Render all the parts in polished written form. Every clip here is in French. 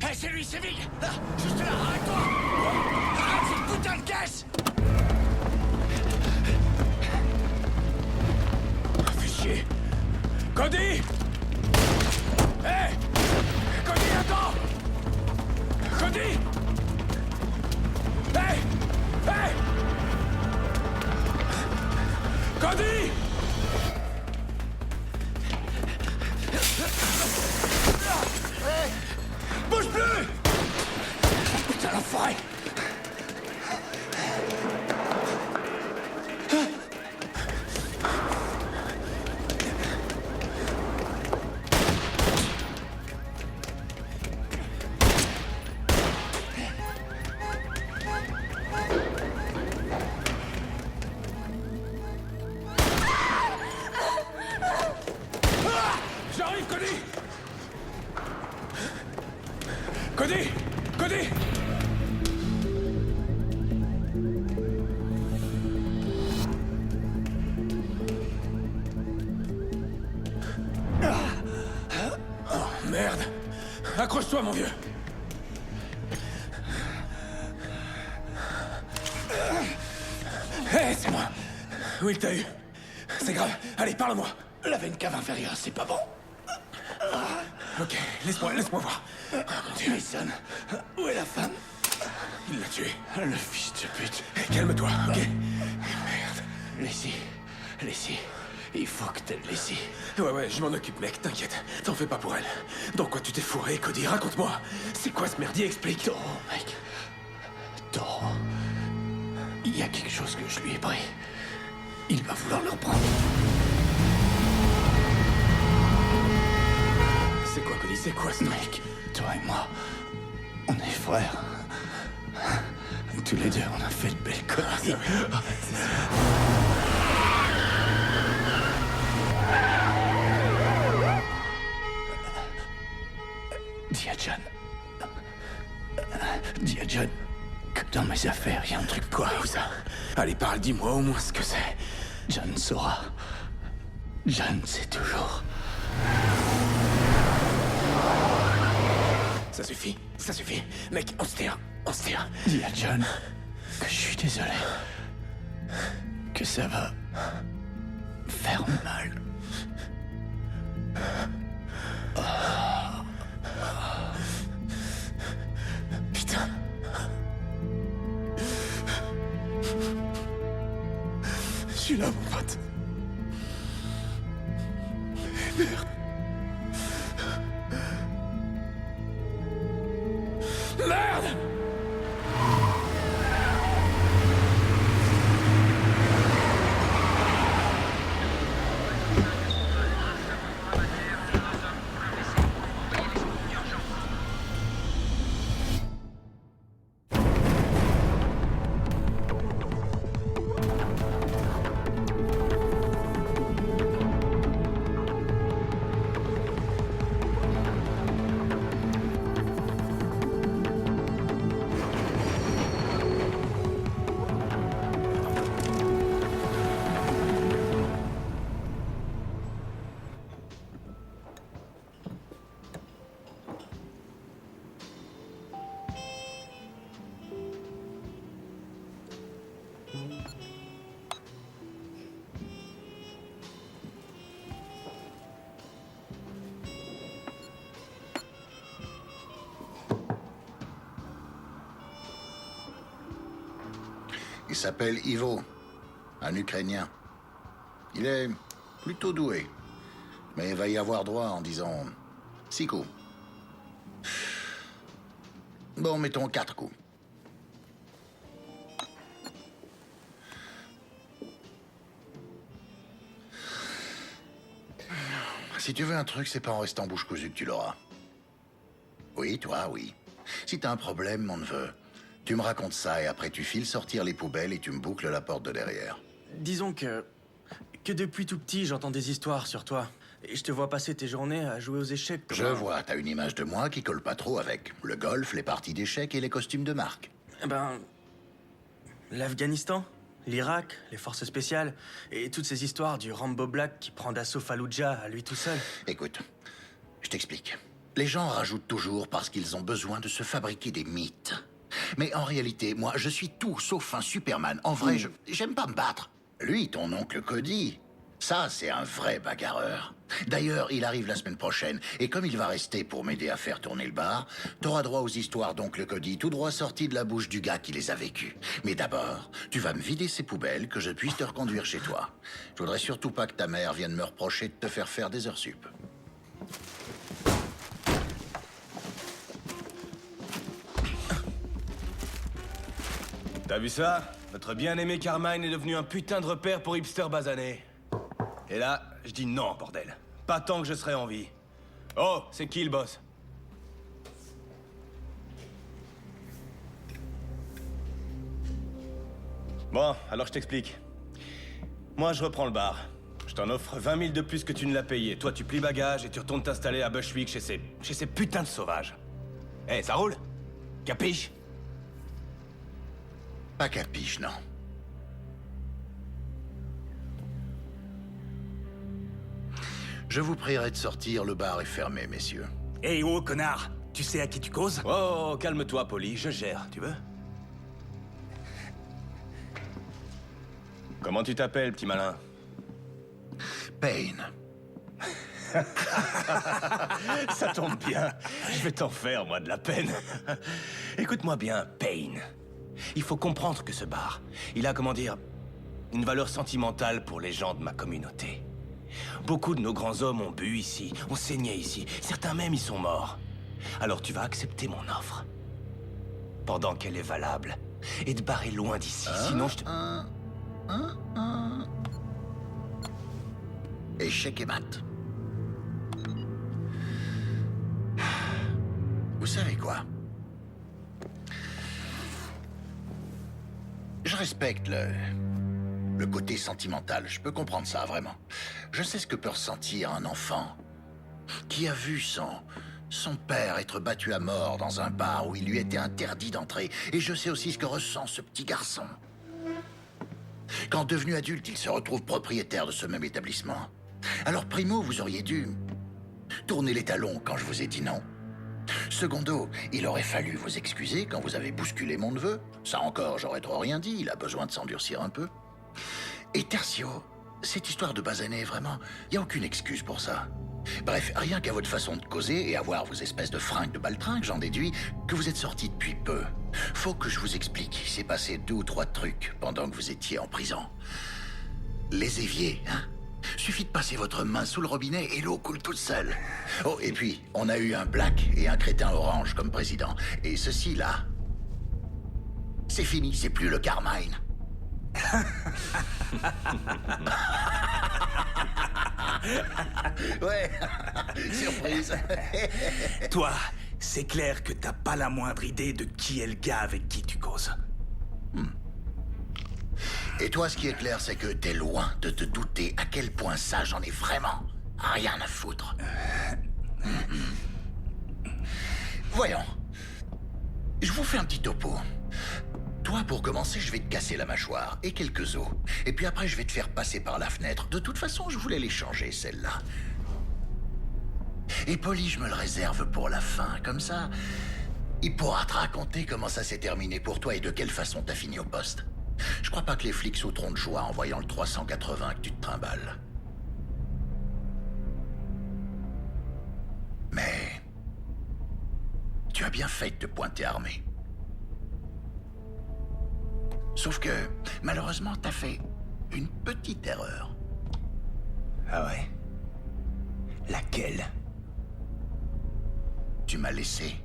Hé, c'est lui, c'est Vig. Là, juste là, arrête-toi. Arrête cette putain de caisse. Fais chier. Cody. Hé, Cody, attends. Cody. Hé, hé. Cody. Bouge plus! Putain, l'enfoiré! J'arrive, Cody! Cody! Cody! Oh, merde! Accroche-toi, mon vieux! Hé, c'est moi! Will, t'as eu? C'est grave. Allez, parle-moi! La veine cave inférieure, c'est pas bon. Ok, laisse-moi voir. Oh, mon Dieu. Mason, où est la femme? Il l'a tué. Le fils de pute. Hey, calme-toi, ok? Merde. Laissez. Il faut que t'aides Laissez. Ouais, je m'en occupe, mec, t'inquiète. T'en fais pas pour elle. Dans quoi tu t'es fourré, Cody? Raconte-moi. C'est quoi ce merdier? Explique. Toro, mec. Toro. Il y a quelque chose que je lui ai pris. Il va vouloir le reprendre. C'est quoi, Cody? C'est quoi ce mec? Toi et moi, on est frères. Tous les deux, on a fait de belles conneries. Dis à John que dans mes affaires, il y a un truc. Quoi, où ça? Allez, parle, dis-moi au moins ce que c'est. John saura. John sait toujours. Ça suffit. Mec, on se tire. Dis à John que je suis désolé. Que ça va faire mal. Putain. Je suis là, mon pote. Merde. Merde! Il s'appelle Ivo, un Ukrainien. Il est plutôt doué, mais il va y avoir droit en disant 6 coups. Bon, mettons 4 coups. Si tu veux un truc, c'est pas en restant bouche cousue que tu l'auras. Oui, toi, oui. Si t'as un problème, mon neveu, tu me racontes ça et après tu files sortir les poubelles et tu me boucles la porte de derrière. Disons que depuis tout petit, j'entends des histoires sur toi. Et je te vois passer tes journées à jouer aux échecs. Je vois, t'as une image de moi qui colle pas trop avec le golf, les parties d'échecs et les costumes de marque. Eh ben... l'Afghanistan, l'Irak, les forces spéciales, et toutes ces histoires du Rambo Black qui prend d'assaut Fallujah à lui tout seul. Écoute, je t'explique. Les gens rajoutent toujours parce qu'ils ont besoin de se fabriquer des mythes. Mais en réalité, moi, je suis tout sauf un Superman. En vrai, j'aime pas me battre. Lui, ton oncle Cody, ça, c'est un vrai bagarreur. D'ailleurs, il arrive la semaine prochaine, et comme il va rester pour m'aider à faire tourner le bar, t'auras droit aux histoires d'oncle Cody, tout droit sorties de la bouche du gars qui les a vécues. Mais d'abord, tu vas me vider ces poubelles, que je puisse te reconduire chez toi. Je voudrais surtout pas que ta mère vienne me reprocher de te faire des heures sup. T'as vu ça? Notre bien-aimé Carmine est devenu un putain de repère pour hipster basané. Et là, je dis non, bordel. Pas tant que je serai en vie. Oh, c'est qui le boss? Bon, alors je t'explique. Moi, je reprends le bar. Je t'en offre 20 000 de plus que tu ne l'as payé. Toi, tu plies bagages et tu retournes t'installer à Bushwick chez ces putains de sauvages. Eh, ça roule? Capiche? Pas capiche, non. Je vous prierai de sortir, le bar est fermé, messieurs. Hé, oh, connard! Tu sais à qui tu causes? Oh, calme-toi, Polly, je gère, tu veux? Comment tu t'appelles, petit malin? Payne. Ça tombe bien. Je vais t'en faire, moi, de la peine. Écoute-moi bien, Payne. Il faut comprendre que ce bar, il a, comment dire, une valeur sentimentale pour les gens de ma communauté. Beaucoup de nos grands hommes ont bu ici, ont saigné ici. Certains même y sont morts. Alors tu vas accepter mon offre. Pendant qu'elle est valable. Et te barrer loin d'ici, sinon je te... Échec et mat. Vous savez quoi? Je respecte le côté sentimental. Je peux comprendre ça, vraiment. Je sais ce que peut ressentir un enfant qui a vu son père être battu à mort dans un bar où il lui était interdit d'entrer. Et je sais aussi ce que ressent ce petit garçon. Quand devenu adulte, il se retrouve propriétaire de ce même établissement. Alors, primo, vous auriez dû tourner les talons quand je vous ai dit non. Secondo, il aurait fallu vous excuser quand vous avez bousculé mon neveu. Ça encore, j'aurais trop rien dit, il a besoin de s'endurcir un peu. Et tertio, cette histoire de basané, vraiment, il n'y a aucune excuse pour ça. Bref, rien qu'à votre façon de causer et à voir vos espèces de fringues de baltringue, j'en déduis que vous êtes sortis depuis peu. Faut que je vous explique, il s'est passé 2 ou 3 trucs pendant que vous étiez en prison. Les éviers, hein? Suffit de passer votre main sous le robinet et l'eau coule toute seule. Oh, et puis, on a eu un black et un crétin orange comme président. Et ceci, là, c'est fini, c'est plus le Carmine. Ouais, surprise. Toi, c'est clair que t'as pas la moindre idée de qui est le gars avec qui tu causes. Et toi, ce qui est clair, c'est que t'es loin de te douter à quel point ça, j'en ai vraiment rien à foutre. Voyons. Je vous fais un petit topo. Toi, pour commencer, je vais te casser la mâchoire et quelques os. Et puis après, je vais te faire passer par la fenêtre. De toute façon, je voulais les changer, celle-là. Et Polly, je me le réserve pour la fin. Comme ça, il pourra te raconter comment ça s'est terminé pour toi et de quelle façon t'as fini au poste. Je crois pas que les flics sauteront de joie en voyant le 380 que tu te trimbales. Mais... tu as bien fait de te pointer armé. Sauf que, malheureusement, t'as fait une petite erreur. Ah ouais? Laquelle? Tu m'as laissé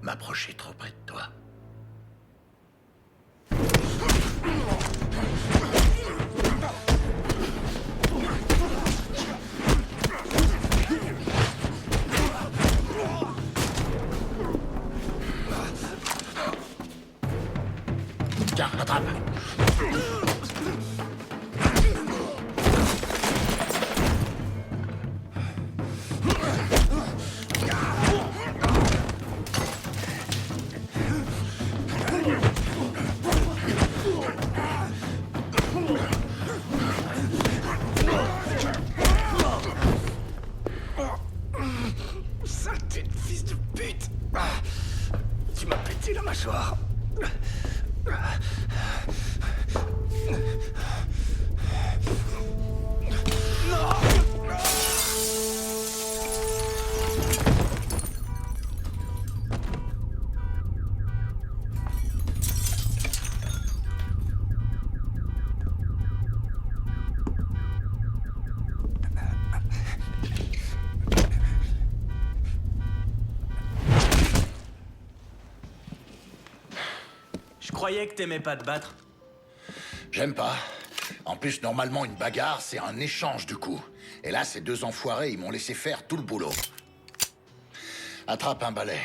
m'approcher trop près de toi. Tiens, attrape. soir. Je croyais que t'aimais pas te battre. J'aime pas. En plus, normalement, une bagarre, c'est un échange de coups. Et là, ces deux enfoirés, ils m'ont laissé faire tout le boulot. Attrape un balai.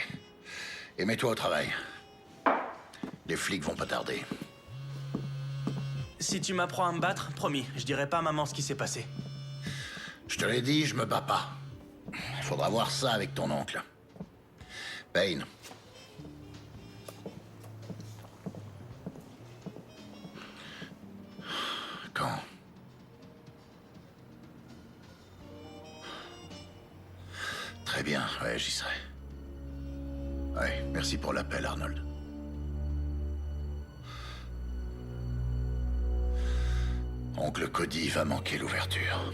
Et mets-toi au travail. Les flics vont pas tarder. Si tu m'apprends à me battre, promis, je dirai pas à maman ce qui s'est passé. Je te l'ai dit, je me bats pas. Faudra voir ça avec ton oncle. Payne. Quand? Très bien, ouais, j'y serai. Ouais, merci pour l'appel, Arnold. Oncle Cody va manquer l'ouverture.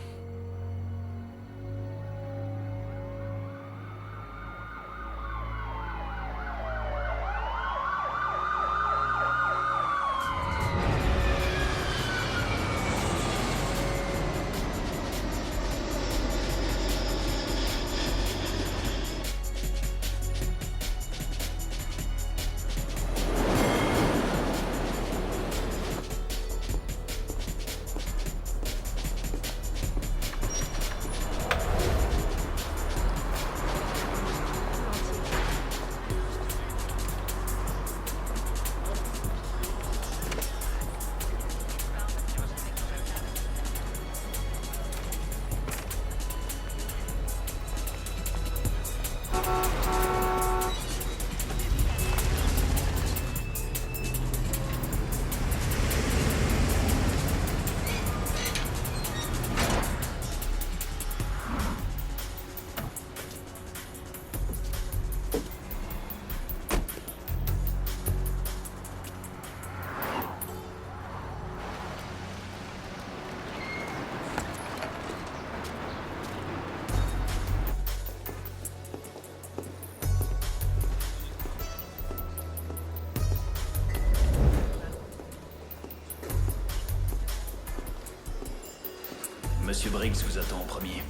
Monsieur Briggs vous attend en premier.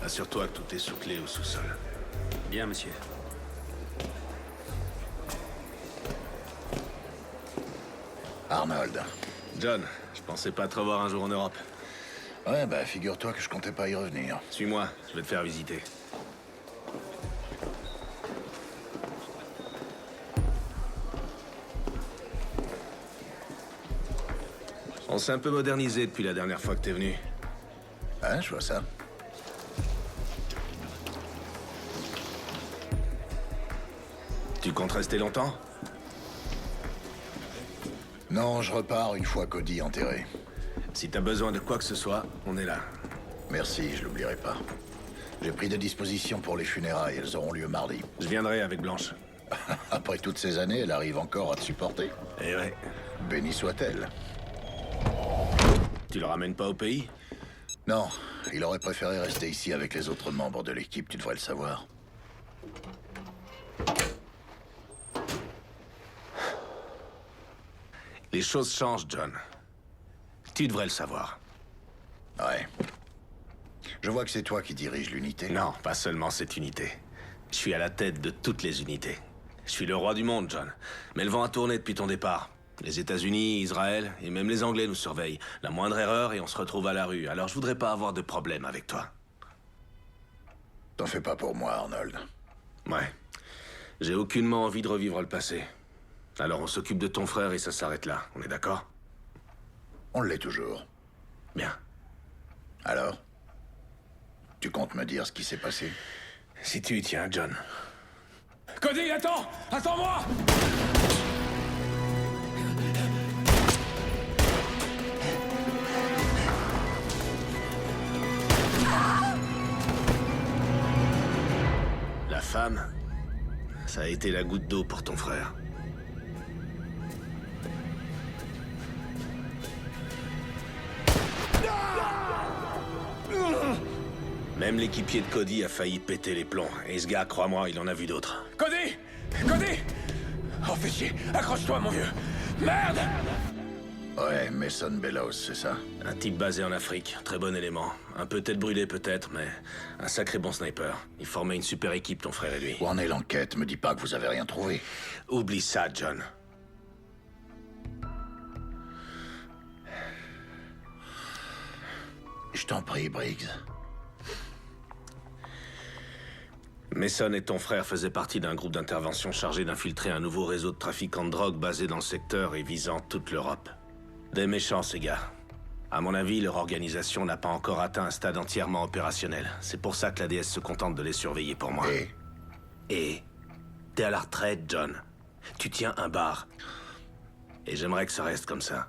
Assure-toi que tout est sous clé au sous-sol. Bien, monsieur. Arnold. John, je pensais pas te revoir un jour en Europe. Ouais, bah figure-toi que je comptais pas y revenir. Suis-moi, je vais te faire visiter. On s'est un peu modernisé depuis la dernière fois que t'es venu. Hein, je vois ça. Tu comptes rester longtemps? Non, je repars une fois Cody enterré. Si t'as besoin de quoi que ce soit, on est là. Merci, je l'oublierai pas. J'ai pris des dispositions pour les funérailles, elles auront lieu mardi. Je viendrai avec Blanche. Après toutes ces années, elle arrive encore à te supporter. Eh ouais. Bénie soit-elle. Tu le ramènes pas au pays? Non, il aurait préféré rester ici avec les autres membres de l'équipe, tu devrais le savoir. Les choses changent, John. Tu devrais le savoir. Ouais. Je vois que c'est toi qui diriges l'unité. Non, pas seulement cette unité. Je suis à la tête de toutes les unités. Je suis le roi du monde, John. Mais le vent a tourné depuis ton départ. Les États-Unis, Israël et même les Anglais nous surveillent. La moindre erreur et on se retrouve à la rue. Alors je voudrais pas avoir de problème avec toi. T'en fais pas pour moi, Arnold. Ouais. J'ai aucunement envie de revivre le passé. Alors on s'occupe de ton frère et ça s'arrête là. On est d'accord? On l'est toujours. Bien. Alors? Tu comptes me dire ce qui s'est passé? Si tu y tiens, John. Cody, attends! Attends-moi! femme, ça a été la goutte d'eau pour ton frère. Même l'équipier de Cody a failli péter les plombs. Et ce gars, crois-moi, il en a vu d'autres. Cody! Cody! Oh, fais chier! Accroche-toi, mon vieux! Merde! Ouais, Mason Bellows, c'est ça? Un type basé en Afrique, très bon élément. Un peu tête brûlée peut-être, mais un sacré bon sniper. Il formait une super équipe, ton frère et lui. Où en est l'enquête? Me dis pas que vous avez rien trouvé. Oublie ça, John. Je t'en prie, Briggs. Mason et ton frère faisaient partie d'un groupe d'intervention chargé d'infiltrer un nouveau réseau de trafiquants de drogue basé dans le secteur et visant toute l'Europe. Des méchants, ces gars. À mon avis, leur organisation n'a pas encore atteint un stade entièrement opérationnel. C'est pour ça que la DS se contente de les surveiller pour moi. Et t'es à la retraite, John. Tu tiens un bar. Et j'aimerais que ça reste comme ça.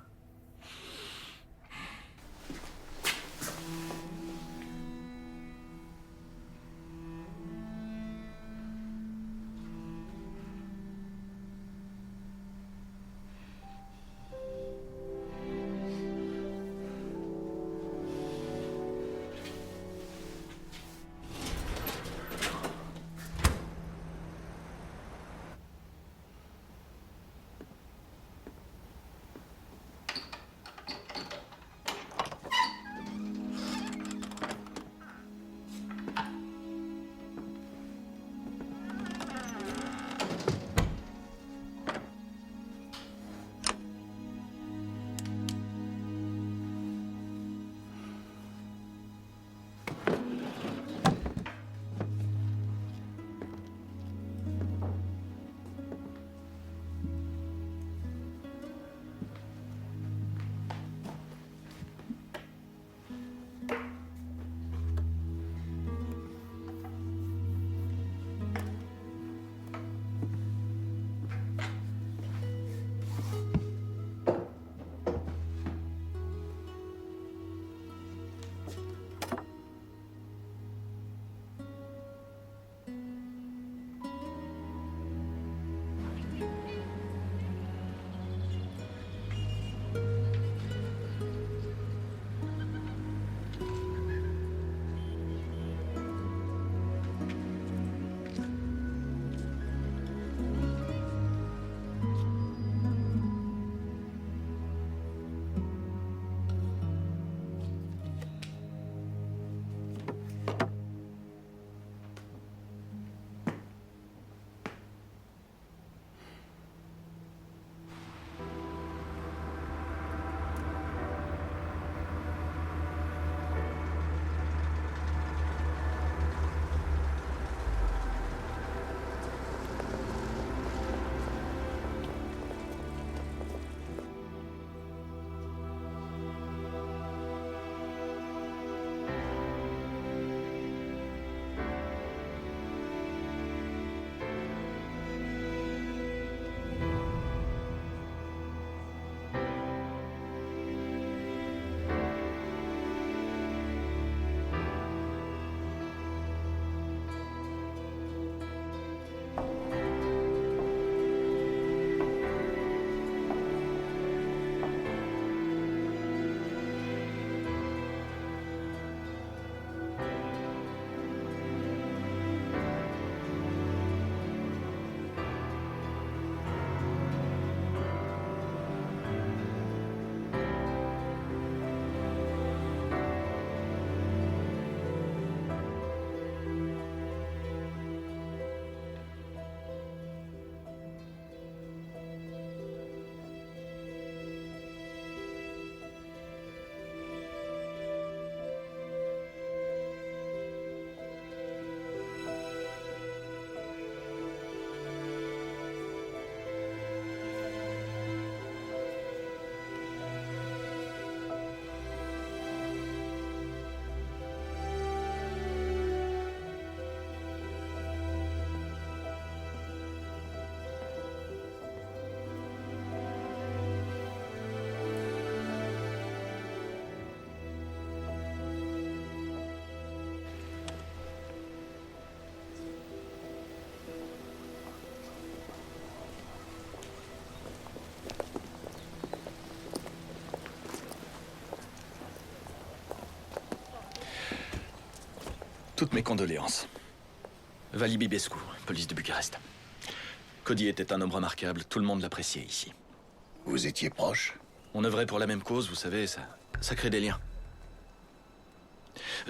Toutes mes condoléances. Vali Bibescu, police de Bucarest. Cody était un homme remarquable, tout le monde l'appréciait ici. Vous étiez proche? On œuvrait pour la même cause, vous savez, ça crée des liens.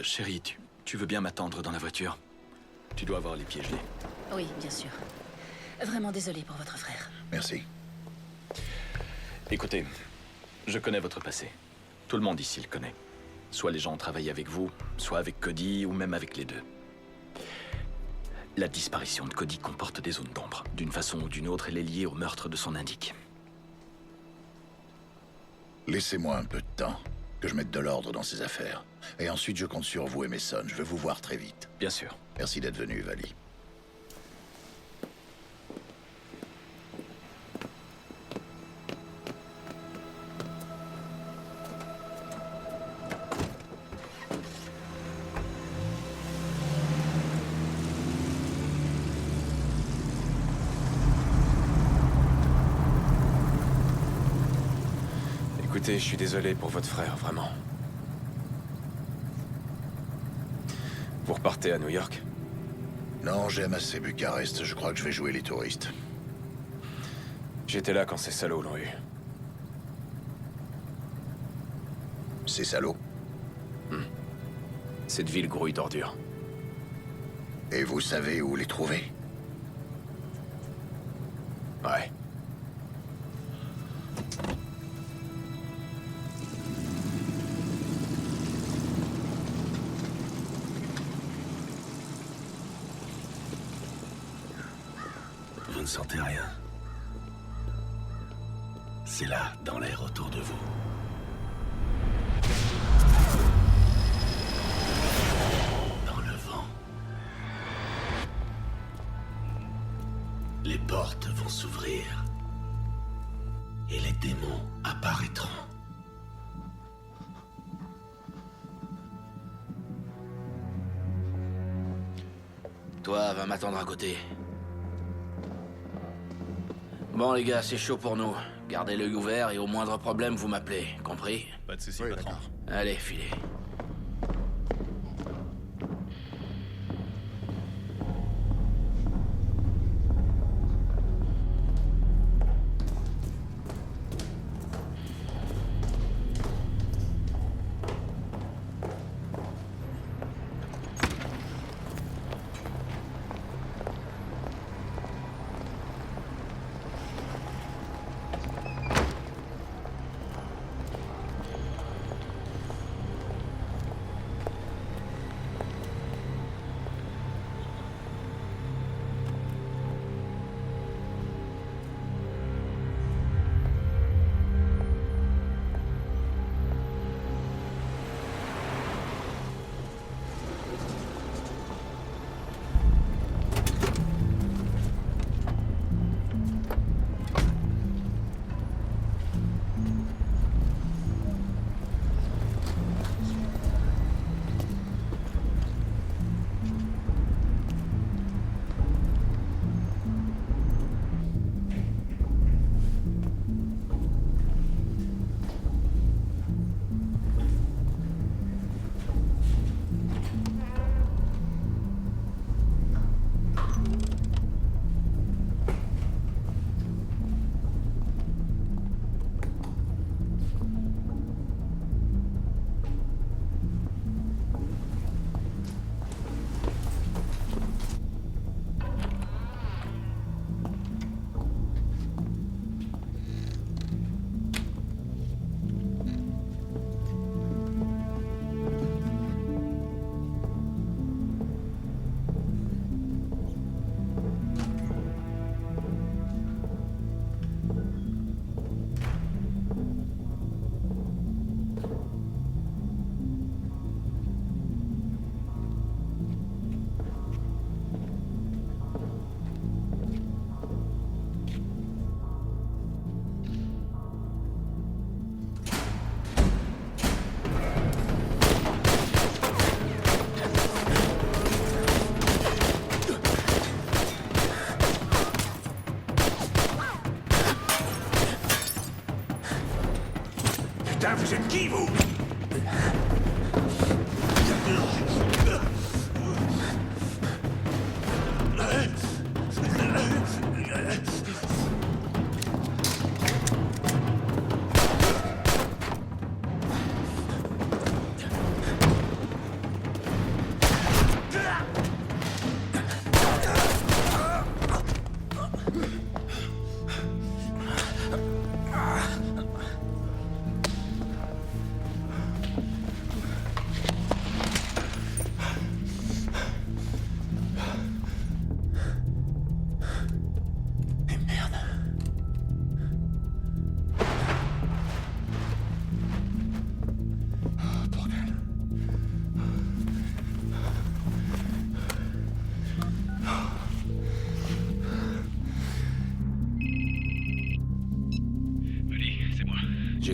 Chérie, tu veux bien m'attendre dans la voiture? Tu dois avoir les pieds gelés. Oui, bien sûr. Vraiment désolé pour votre frère. Merci. Écoutez, je connais votre passé. Tout le monde ici le connaît. Soit les gens ont travaillé avec vous, soit avec Cody, ou même avec les deux. La disparition de Cody comporte des zones d'ombre. D'une façon ou d'une autre, elle est liée au meurtre de son indique. Laissez-moi un peu de temps, que je mette de l'ordre dans ces affaires. Et ensuite, je compte sur vous et Mason. Je veux vous voir très vite. Bien sûr. Merci d'être venu, Vali. Écoutez, je suis désolé pour votre frère, vraiment. Vous repartez à New York? Non, j'aime assez Bucarest. Je crois que je vais jouer les touristes. J'étais là quand ces salauds l'ont eu. C'est salaud. Cette ville grouille d'ordures. Et vous savez où les trouver? Ouais. Vous ne sentez rien. C'est là, dans l'air autour de vous. Dans le vent. Les portes vont s'ouvrir. Et les démons apparaîtront. Toi, va m'attendre à côté. Bon, les gars, c'est chaud pour nous. Gardez l'œil ouvert et au moindre problème, vous m'appelez. Compris? Pas de soucis, Oui, patron. d'accord. Allez, filez. Putain, vous êtes qui, vous?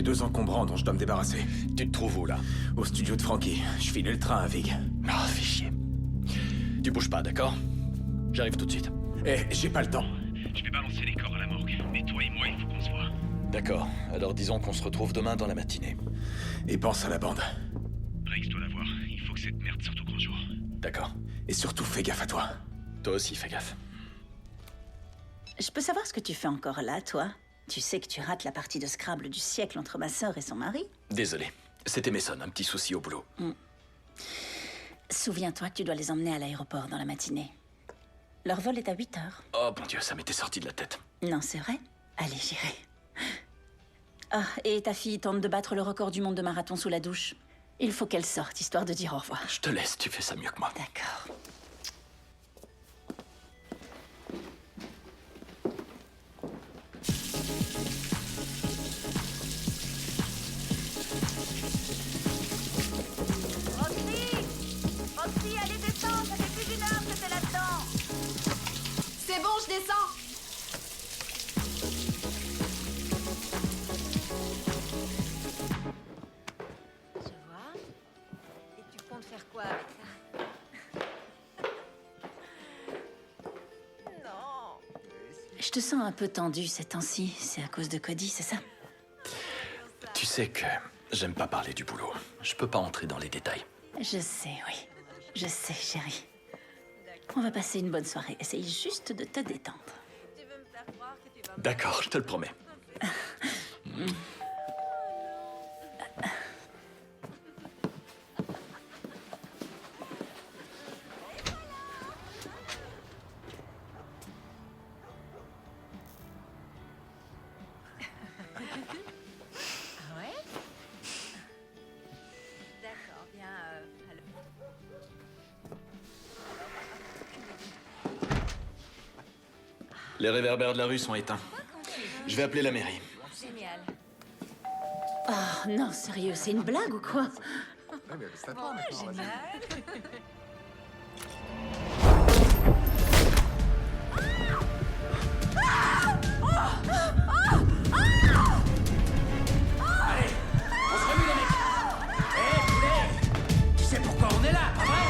J'ai 2 encombrants dont je dois me débarrasser. Tu te trouves où, là? Au studio de Frankie. Je filais le train à Vig. Ah, fais chier. Tu bouges pas, d'accord? J'arrive tout de suite. Eh, j'ai pas le temps. Je vais balancer les corps à la morgue. Mais toi et moi, il faut qu'on se voit. D'accord. Alors disons qu'on se retrouve demain dans la matinée. Et pense à la bande. Rex doit la voir. Il faut que cette merde sorte au grand jour. D'accord. Et surtout, fais gaffe à toi. Toi aussi, fais gaffe. Je peux savoir ce que tu fais encore là, toi? Tu sais que tu rates la partie de Scrabble du siècle entre ma sœur et son mari? Désolé. C'était Mason, un petit souci au boulot. Souviens-toi que tu dois les emmener à l'aéroport dans la matinée. Leur vol est à 8 heures. Oh mon Dieu, ça m'était sorti de la tête. Non, c'est vrai? Allez, j'irai. Ah, et ta fille tente de battre le record du monde de marathon sous la douche. Il faut qu'elle sorte, histoire de dire au revoir. Je te laisse, tu fais ça mieux que moi. D'accord. Roxy, allez, descends, ça fait plus d'1 heure que t'es là-dedans. C'est bon, je descends. Je vois. Et tu comptes faire quoi avec ça? Non. Je te sens un peu tendue ces temps-ci. C'est à cause de Cody, c'est ça? Tu sais que j'aime pas parler du boulot. Je peux pas entrer dans les détails. Je sais, oui. Je sais, chérie. On va passer une bonne soirée. Essaye juste de te détendre. Tu veux me faire croire que tu vas... D'accord, je te le promets. Ah ouais? D'accord, bien, alors... Les réverbères de la rue sont éteints. Je vais appeler la mairie. Génial. Oh non, sérieux, c'est une blague ou quoi? Génial. On se remue, les mecs. Hé, poulet. Tu sais pourquoi on est là, pas vrai?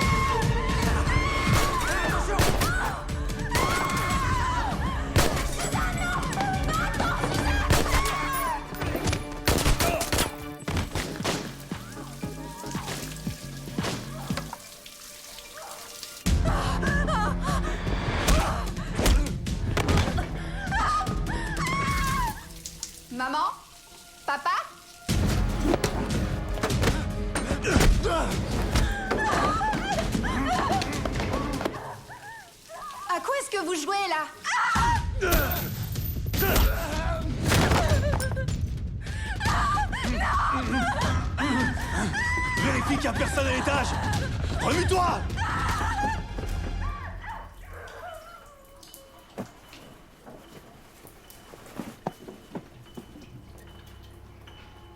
Attention. Maman? Papa? À quoi est-ce que vous jouez là? Vérifie qu'il y a personne à l'étage. Remue-toi.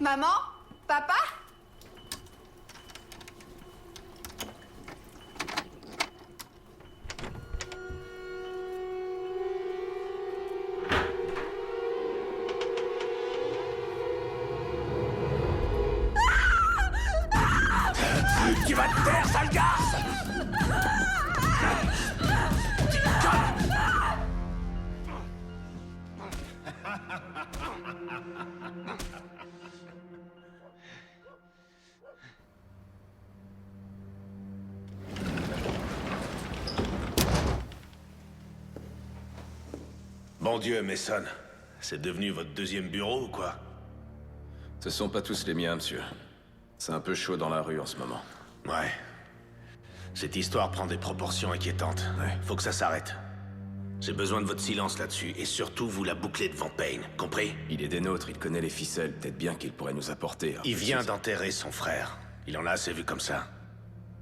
Maman? Papa? Tu vas te taire, sale garce. Bon Dieu, Mason. C'est devenu votre deuxième bureau ou quoi? Ce sont pas tous les miens, monsieur. C'est un peu chaud dans la rue en ce moment. Ouais. Cette histoire prend des proportions inquiétantes. Ouais. Faut que ça s'arrête. J'ai besoin de votre silence là-dessus, et surtout vous la bouclez devant Payne, compris? Il est des nôtres, il connaît les ficelles. Peut-être bien qu'il pourrait nous apporter. Il vient d'enterrer son frère. Il en a assez vu comme ça.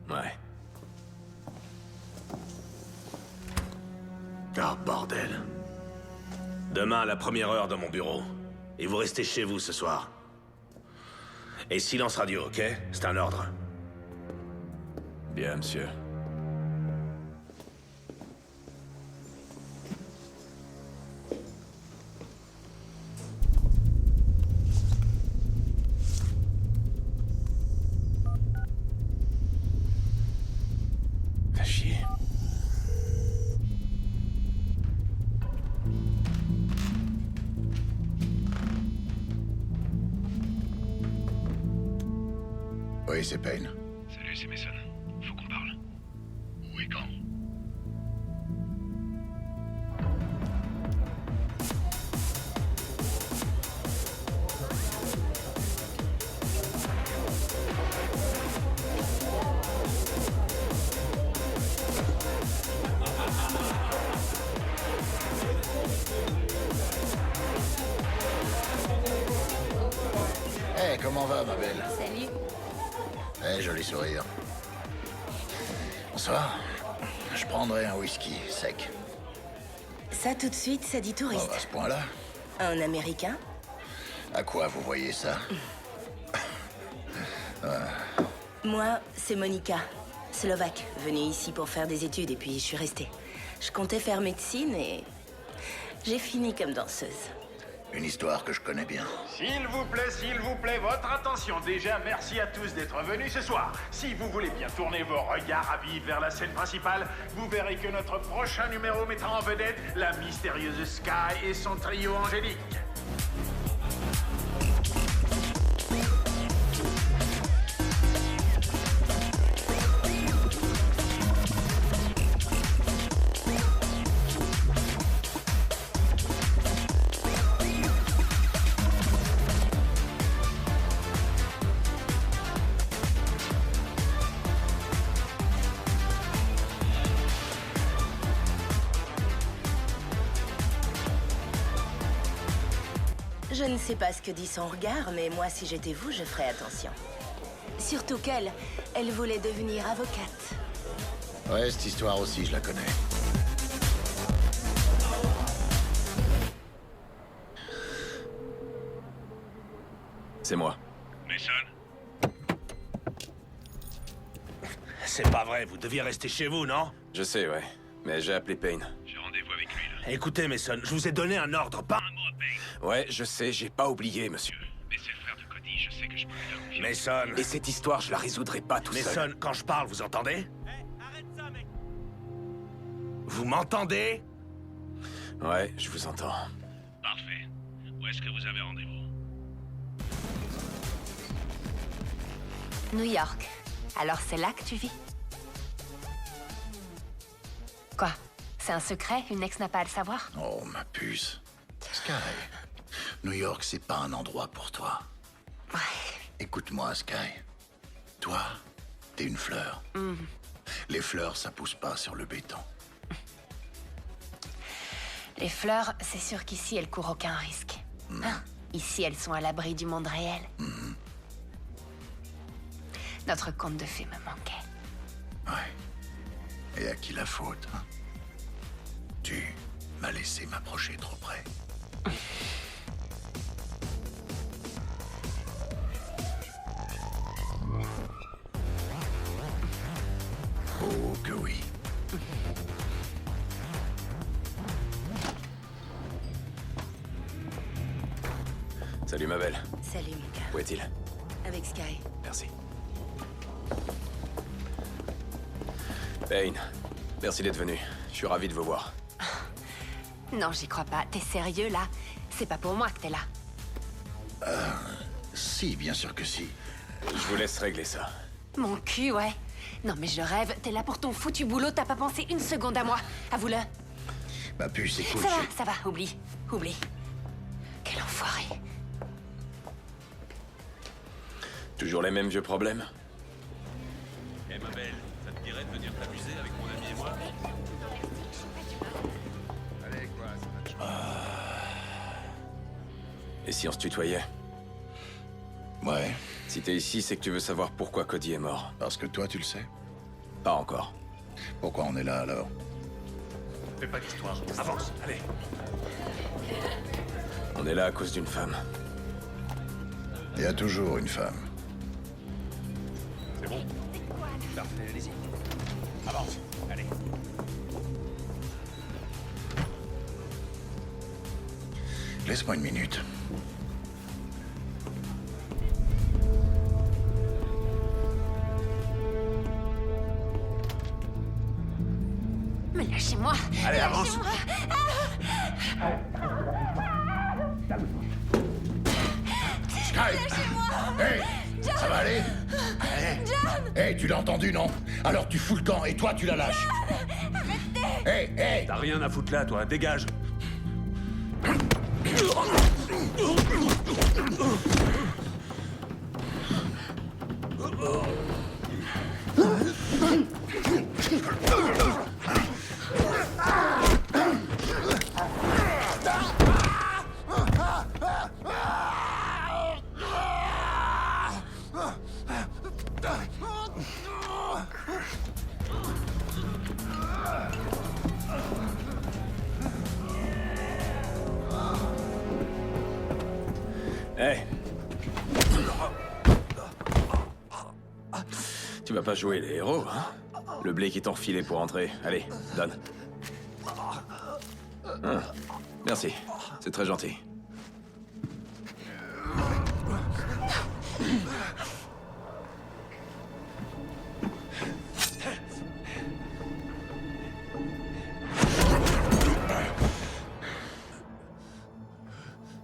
Ouais. Oh, bordel. Demain à la première heure dans mon bureau. Et vous restez chez vous ce soir. Et silence radio, ok? C'est un ordre. Bien, monsieur. Fais chier. Oui, c'est Payne. Salut, c'est Mason. Faut qu'on parle. Où et quand? Hey, comment va, ma belle? Salut. Eh, joli sourire. Bonsoir. Je prendrai un whisky sec. Ça, tout de suite, ça dit Oh, touriste. à ce point-là? Un Américain? À quoi vous voyez ça? Moi, c'est Monica, slovaque, venue ici pour faire des études et puis je suis restée. Je comptais faire médecine et j'ai fini comme danseuse. Une histoire que je connais bien. S'il vous plaît, votre attention. Déjà, merci à tous d'être venus ce soir. Si vous voulez bien tourner vos regards avides vers la scène principale, vous verrez que notre prochain numéro mettra en vedette la mystérieuse Sky et son trio angélique. Je ne sais pas ce que dit son regard, mais moi, si j'étais vous, je ferais attention. Surtout qu'elle, elle voulait devenir avocate. Ouais, cette histoire aussi, je la connais. C'est moi. Mason? C'est pas vrai, vous deviez rester chez vous, non? Je sais, ouais. Mais j'ai appelé Payne. J'ai rendez-vous avec lui, là. Écoutez, Mason, je vous ai donné un ordre, pas un mot à Payne. Ouais, je sais, j'ai pas oublié, monsieur. Mais c'est le frère de Cody, je sais que je peux lui faire confiance. Mason! Et cette histoire, je la résoudrai pas tout seul. Mason, quand je parle, vous entendez? Arrête ça, mec! Vous m'entendez? Ouais, je vous entends. Parfait. Où est-ce que vous avez rendez-vous? New York. Alors c'est là que tu vis? Quoi? C'est un secret? Une ex n'a pas à le savoir? Oh, ma puce. Sky, New York, c'est pas un endroit pour toi. Ouais. Écoute-moi, Sky. Toi, t'es une fleur. Les fleurs, ça pousse pas sur le béton. Les fleurs, c'est sûr qu'ici, elles courent aucun risque. Hein? Ici, elles sont à l'abri du monde réel. Notre conte de fées me manquait. Ouais. Et à qui la faute, hein? Tu m'as laissé m'approcher trop près. Oh, que oui. Salut, ma belle. Salut, mon gars. Où est-il? Avec Sky. Merci. Payne, merci d'être venu. Je suis ravi de vous voir. Non, j'y crois pas. T'es sérieux, là? C'est pas pour moi que t'es là. Si, bien sûr que si. Je vous laisse régler ça. Mon cul, ouais. Non, mais je rêve. T'es là pour ton foutu boulot. T'as pas pensé une seconde à moi. Avoue-le. Ma puce, écoute, Ça va. Oublie. Oublie. Quel enfoiré. Toujours les mêmes vieux problèmes? Eh ma belle, ça te dirait de venir t'amuser avec mon ami et moi? Allez, quoi, ça va te Et si on se tutoyait? Ouais, Si t'es ici, c'est que tu veux savoir pourquoi Cody est mort. parce que toi, tu le sais. Pas encore. Pourquoi on est là, alors? Fais pas d'histoire. Avance, allez. On est là à cause d'une femme. Il y a toujours une femme. C'est bon? Parfait, allez-y. Avance, allez. Laisse-moi une minute. Mais lâchez-moi. Allez, avance. Sky! Hey! Ça va aller? Hey, tu l'as entendu, non? Alors tu fous le camp et toi tu la lâches. Hey, hey! T'as rien à foutre là, toi. Dégage. Hey. Tu vas pas jouer les héros, hein? Le blé qui t'ont refilé pour entrer. Allez, donne. Merci, c'est très gentil.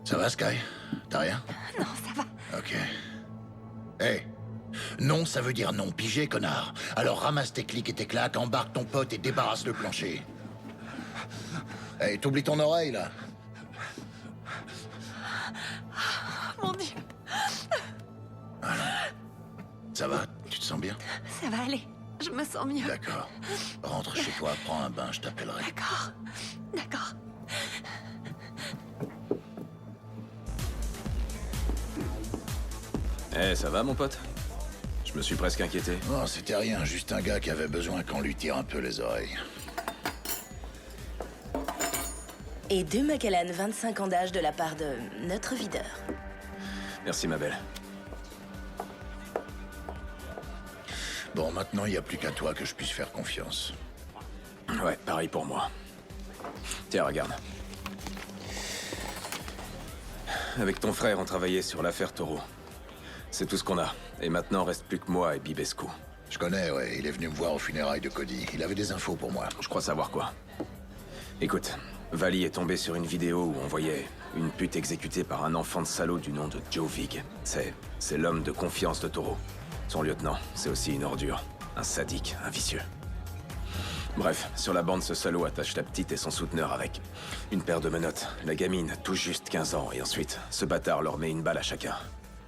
Ça va, Sky? T'as rien? Non, ça va. Ok. Hey! Non, ça veut dire non, pigé, connard. Alors ramasse tes clics et tes claques, embarque ton pote et débarrasse le plancher. Hey, t'oublies ton oreille, là? Mon Dieu, Ça va? Tu te sens bien? ça va aller. Je me sens mieux. D'accord. Rentre chez toi, prends un bain, je t'appellerai. D'accord. D'accord. Eh, ça va, mon pote? Je me suis presque inquiété. Non, c'était rien, juste un gars qui avait besoin qu'on lui tire un peu les oreilles. Et 2 Macallan, 25 ans d'âge de la part de notre videur. Merci, ma belle. Bon, maintenant, il n'y a plus qu'à toi que je puisse faire confiance. Ouais, pareil pour moi. Tiens, regarde. Avec ton frère, on travaillait sur l'affaire Taureau. C'est tout ce qu'on a. Et maintenant, reste plus que moi et Bibescu. Je connais, ouais. Il est venu me voir aux funérailles de Cody. Il avait des infos pour moi. Je crois savoir quoi. Écoute, Vali est tombé sur une vidéo où on voyait une pute exécutée par un enfant de salaud du nom de Joe Vig. C'est l'homme de confiance de Taureau. Son lieutenant, c'est aussi une ordure. Un sadique, un vicieux. Bref, sur la bande, ce salaud attache la petite et son souteneur avec une paire de menottes. La gamine a tout juste 15 ans et ensuite, ce bâtard leur met une balle à chacun.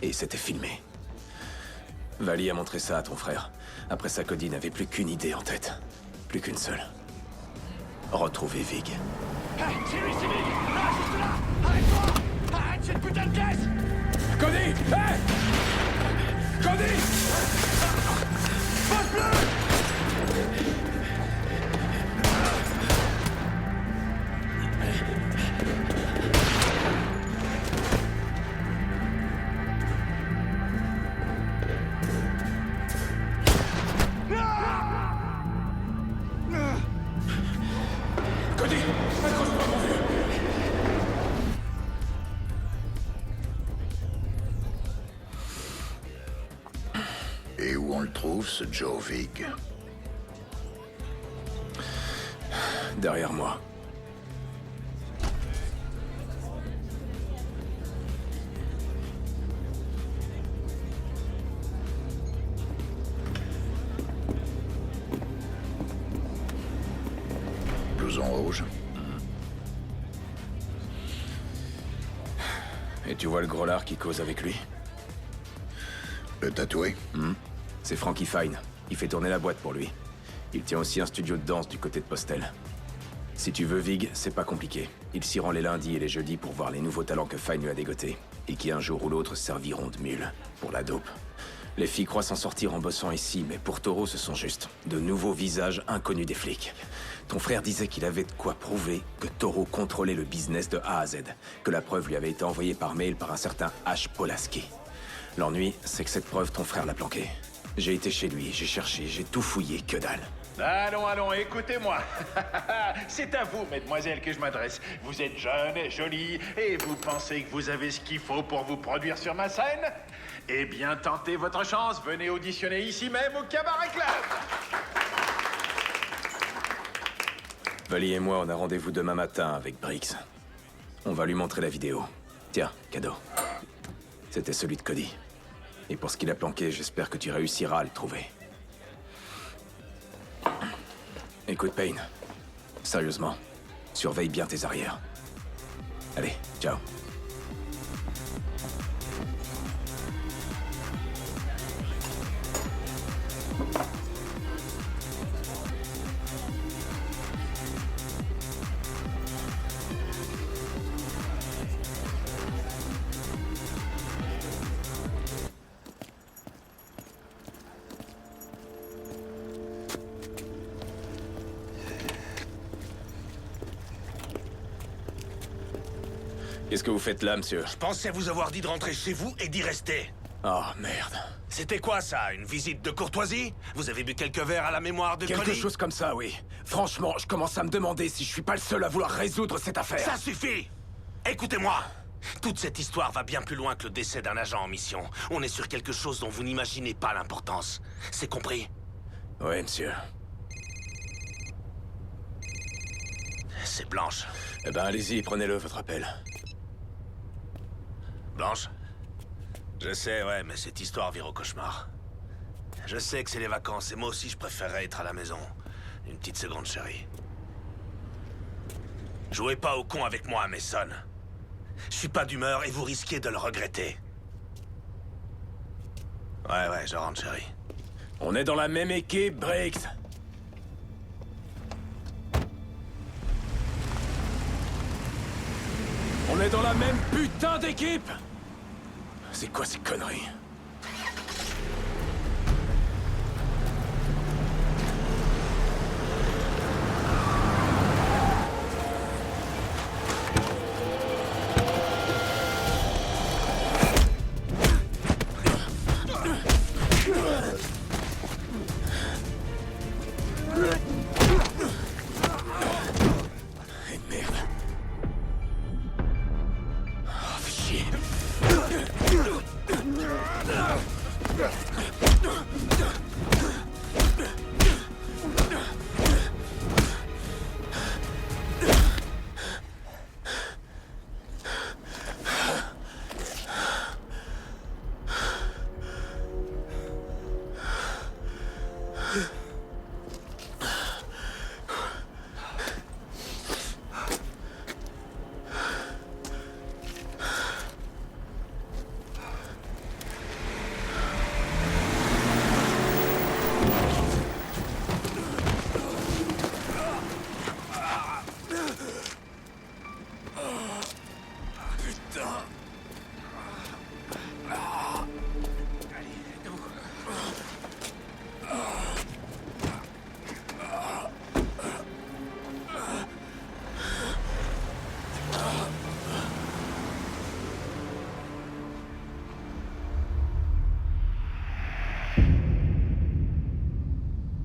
Et c'était filmé. Vali a montré ça à ton frère. Après ça, Cody n'avait plus qu'une idée en tête. Plus qu'une seule. Retrouver Vig. Hey, c'est lui, Vig! Là, juste là! Arrête-toi! Arrête cette putain de caisse! Cody! Hey! Cody! Cody! Accroche-toi, mon vieux! Et où on le trouve, ce Joe Vig? Derrière moi. Blouson rouge. Et tu vois le gros lard qui cause avec lui? Le tatoué? C'est Frankie Fine. Il fait tourner la boîte pour lui. Il tient aussi un studio de danse du côté de Postel. Si tu veux Vig, c'est pas compliqué. Il s'y rend les lundis et les jeudis pour voir les nouveaux talents que Fine lui a dégotés. Et qui un jour ou l'autre serviront de mule. Pour la dope. Les filles croient s'en sortir en bossant ici, mais pour Taureau, ce sont juste de nouveaux visages inconnus des flics. Ton frère disait qu'il avait de quoi prouver que Taureau contrôlait le business de A à Z. Que la preuve lui avait été envoyée par mail par un certain H. Polaski. L'ennui, c'est que cette preuve, ton frère l'a planquée. J'ai été chez lui, j'ai cherché, j'ai tout fouillé, que dalle. Allons, allons, écoutez-moi. C'est à vous, mesdemoiselles, que je m'adresse. Vous êtes jeune, jolie, et vous pensez que vous avez ce qu'il faut pour vous produire sur ma scène? Eh bien, tentez votre chance. Venez auditionner ici même au Cabaret Club. Vali et moi, on a rendez-vous demain matin avec Briggs. On va lui montrer la vidéo. Tiens, cadeau. C'était celui de Cody. Et pour ce qu'il a planqué, j'espère que tu réussiras à le trouver. Écoute, Payne. Sérieusement, surveille bien tes arrières. Allez, ciao. Qu'est-ce que vous faites là, monsieur? Je pensais vous avoir dit de rentrer chez vous et d'y rester. Oh, merde. C'était quoi, ça? Une visite de courtoisie? Vous avez bu quelques verres à la mémoire de Quelque Cody? chose comme ça, oui. Franchement, je commence à me demander si je suis pas le seul à vouloir résoudre cette affaire. Ça suffit! Écoutez-moi! Toute cette histoire va bien plus loin que le décès d'un agent en mission. On est sur quelque chose dont vous n'imaginez pas l'importance. C'est compris? Oui, monsieur. C'est Blanche. Eh ben, allez-y, prenez-le, votre appel. Blanche? Je sais, ouais, mais cette histoire vire au cauchemar. Je sais que c'est les vacances, et moi aussi je préférerais être à la maison. Une petite seconde, chérie. Jouez pas au con avec moi, Mason. Je suis pas d'humeur et vous risquez de le regretter. Ouais, je rentre, chérie. On est dans la même équipe, Briggs. On est dans la même putain d'équipe! C'est quoi ces conneries? Et merde. Oh, fais chier.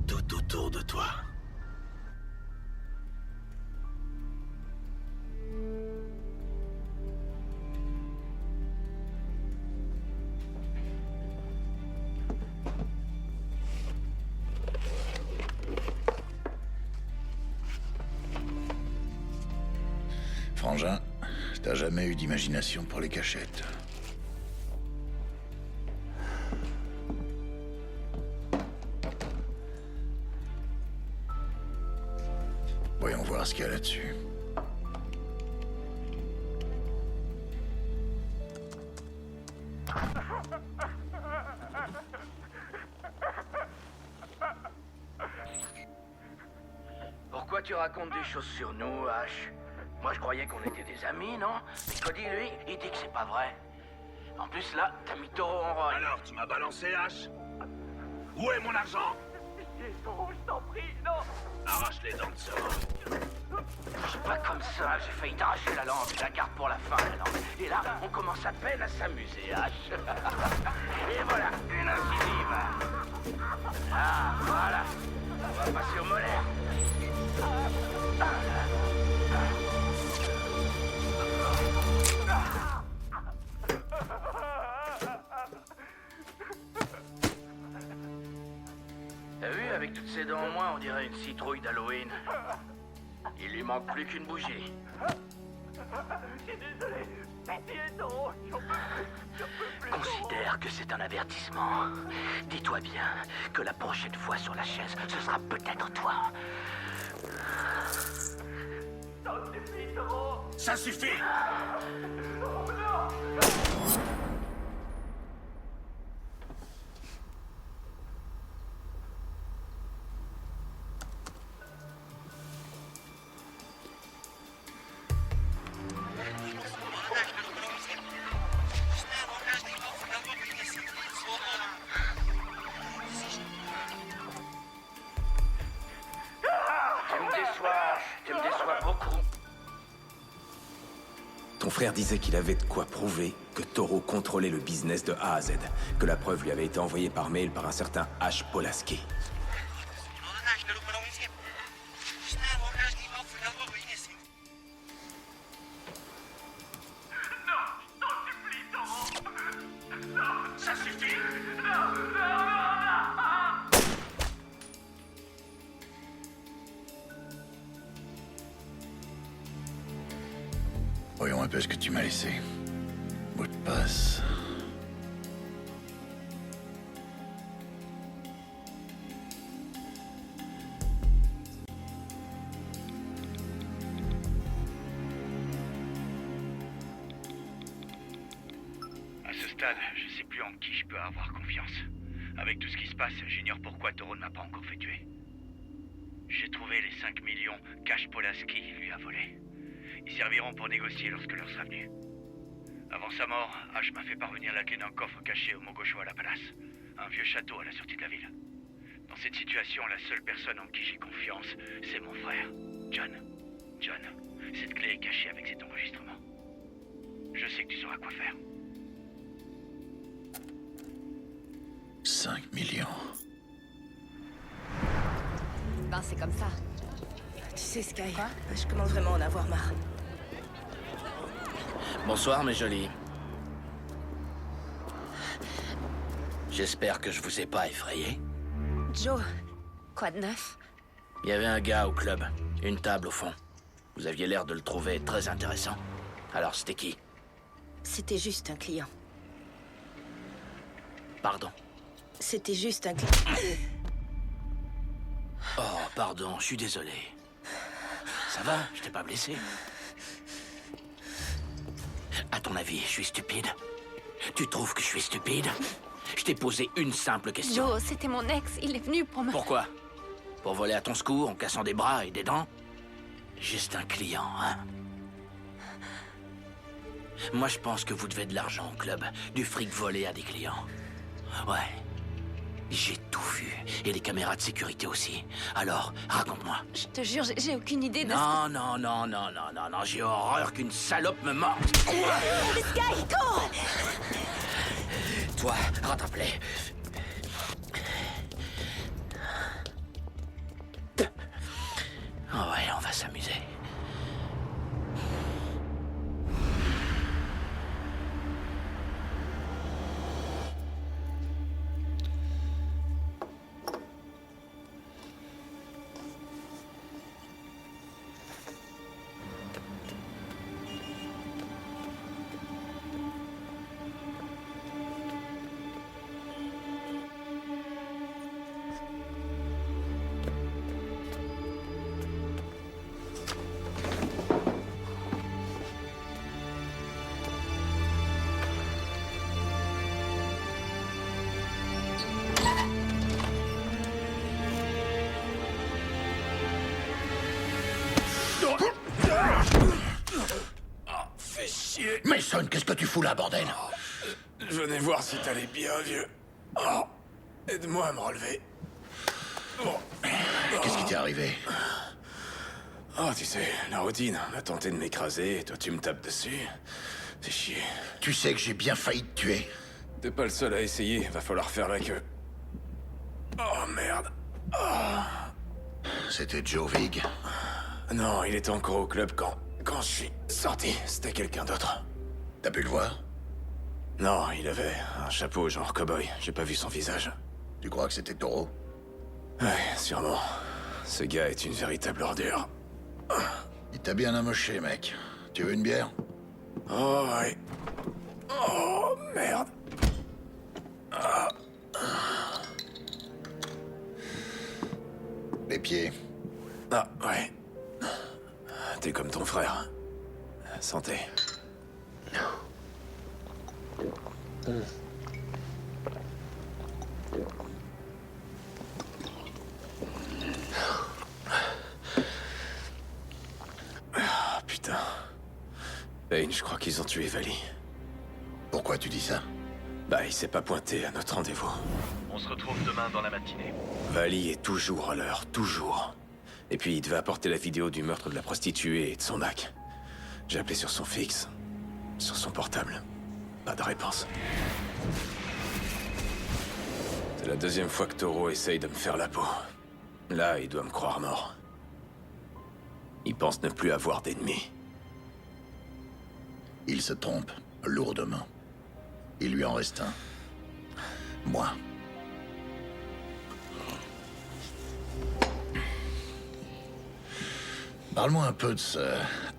Tout autour de toi. Frangin, t'as jamais eu d'imagination pour les cachettes. Voyons voir ce qu'il y a là-dessus. Pourquoi tu racontes des choses sur nous, H? Moi, je croyais qu'on était des amis, non? Mais Cody, lui, il dit que c'est pas vrai. En plus, là, t'as mis taureau en rôle. Alors, tu m'as balancé, H? Où est mon argent? Je t'en prie, non! Arrache les dents de ce rat. Je suis pas comme ça, j'ai failli t'arracher la langue, je la garde pour la fin, la langue. Et là, on commence à peine à s'amuser, H. Et voilà, une incisive. Ah, voilà. On va passer au molaire. T'as vu, avec toutes ces dents en moins, on dirait une citrouille d'Halloween. Il lui manque plus qu'une bougie. Je suis désolé. Pitié, Taureau. J'en peux plus. Considère que c'est un avertissement. Dis-toi bien que la prochaine fois sur la chaise, ce sera peut-être toi. Ça suffit, Taureau. Ça suffit! Oh, non. Tu me déçois beaucoup. Ton frère disait qu'il avait de quoi prouver que Taureau contrôlait le business de A à Z, que la preuve lui avait été envoyée par mail par un certain H. Polaski. Voyons un peu ce que tu m'as laissé. Mot de passe. À ce stade, je sais plus en qui je peux avoir confiance. Avec tout ce qui se passe, j'ignore pourquoi Taureau ne m'a pas encore fait tuer. J'ai trouvé les 5 millions qu'H. Polaski lui a volés. Ils serviront pour négocier lorsque l'heure sera venue. Avant sa mort, H m'a fait parvenir la clé d'un coffre caché au Mogosho à la Palace, un vieux château à la sortie de la ville. Dans cette situation, la seule personne en qui j'ai confiance, c'est mon frère, John. John, cette clé est cachée avec cet enregistrement. Je sais que tu sauras quoi faire. 5 millions. Ben, c'est comme ça. Tu sais, Sky, je commence vraiment à en avoir marre. Bonsoir, mes jolis. J'espère que je vous ai pas effrayé. Joe, quoi de neuf? Il y avait un gars au club, une table au fond. Vous aviez l'air de le trouver très intéressant. Alors, c'était qui? C'était juste un client. Pardon. C'était juste un client. Oh, pardon, je suis désolé. Ça va? Je t'ai pas blessé? À ton avis, je suis stupide? Tu trouves que je suis stupide? Je t'ai posé une simple question. Joe, c'était mon ex. Il est venu pour me... Pourquoi? Pour voler à ton secours en cassant des bras et des dents? Juste un client, hein? Moi, je pense que vous devez de l'argent au club. Du fric volé à des clients. Ouais. J'ai tout vu. Et les caméras de sécurité aussi. Alors, raconte-moi. Je te jure, j'ai aucune idée de Non, non, non, non, non, non, non. J'ai horreur qu'une salope me morde. Sky, cours! Toi, rattrape-les. Oh ouais, on va s'amuser. Fais chier. Mason, qu'est-ce que tu fous là, bordel? Je venais voir si t'allais bien, vieux. Oh, aide-moi à me relever. Bon. Qu'est-ce qui t'est arrivé? Oh, tu sais, la routine. On a tenté de m'écraser, et toi tu me tapes dessus. C'est chier. Tu sais que j'ai bien failli te tuer. T'es pas le seul à essayer, va falloir faire la queue. Oh, merde. C'était Joe Vig. Non, il était encore au club quand je suis sorti. C'était quelqu'un d'autre. T'as pu le voir? Non, il avait un chapeau genre cow-boy. J'ai pas vu son visage. Tu crois que c'était Taureau? Ouais, sûrement. Ce gars est une véritable ordure. Il t'a bien amoché, mec. Tu veux une bière? Oh, ouais. Oh, merde. Les pieds. Ah, ouais. T'es comme ton frère. Santé. Ah, putain. Payne, je crois qu'ils ont tué Vali. Pourquoi tu dis ça? Bah, il s'est pas pointé à notre rendez-vous. On se retrouve demain dans la matinée. Vali est toujours à l'heure, toujours. Et puis, il devait apporter la vidéo du meurtre de la prostituée et de son Mac. J'ai appelé sur son fixe, sur son portable. Pas de réponse. C'est la deuxième fois que Toro essaye de me faire la peau. Là, il doit me croire mort. Il pense ne plus avoir d'ennemis. Il se trompe, lourdement. Il lui en reste un. Moi. Parle-moi un peu de ce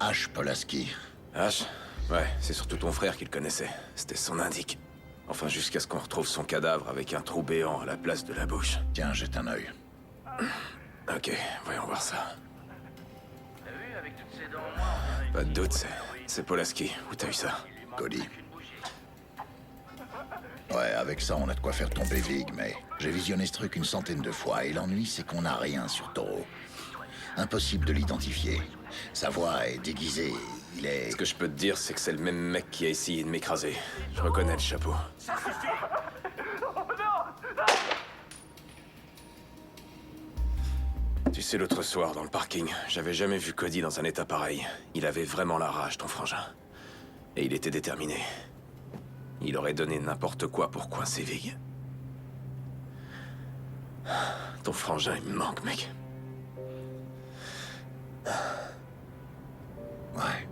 H. Polaski. H? Ouais, c'est surtout ton frère qui le connaissait. C'était son indique. Enfin, jusqu'à ce qu'on retrouve son cadavre avec un trou béant à la place de la bouche. Tiens, jette un œil. Ok, voyons voir ça. T'as vu, avec toutes ces dents en moins, on dirait Pas de doute, c'est Polaski. Où t'as eu ça? Cody. Ouais, avec ça, on a de quoi faire tomber Vig, mais j'ai visionné ce truc une centaine de fois, et l'ennui, c'est qu'on n'a rien sur Toro. Impossible de l'identifier. Sa voix est déguisée, il est... Ce que je peux te dire, c'est que c'est le même mec qui a essayé de m'écraser. Je reconnais le chapeau. Tu sais, l'autre soir, dans le parking, j'avais jamais vu Cody dans un état pareil. Il avait vraiment la rage, ton frangin. Et il était déterminé. Il aurait donné n'importe quoi pour coincer Vig. Ton frangin, il me manque, mec. Ouais.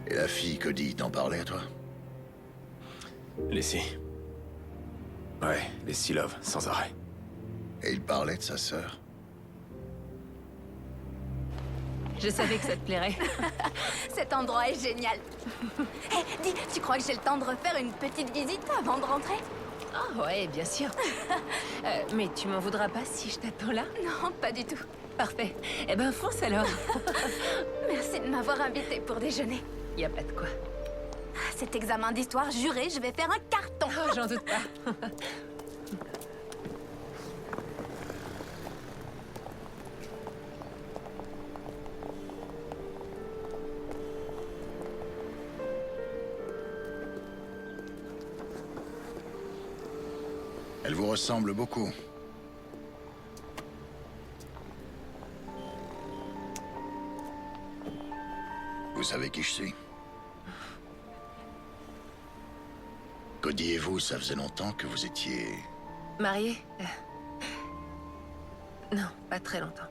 Et la fille, Cody, t'en parlait à toi? Lessie. Ouais, Lessie Love, sans arrêt. Et il parlait de sa sœur? Je savais que ça te plairait. Cet endroit est génial. Hé, dis, tu crois que j'ai le temps de refaire une petite visite avant de rentrer? Oh ouais, bien sûr. Mais tu m'en voudras pas si je t'attends là? Non, pas du tout. Parfait. Eh ben, fonce alors. Merci de m'avoir invité pour déjeuner. Y a pas de quoi. Cet examen d'histoire, juré, je vais faire un carton. Oh, j'en doute pas. Elle vous ressemble beaucoup. Vous savez qui je suis? Cody et vous, ça faisait longtemps que vous étiez... Mariée? Non, pas très longtemps.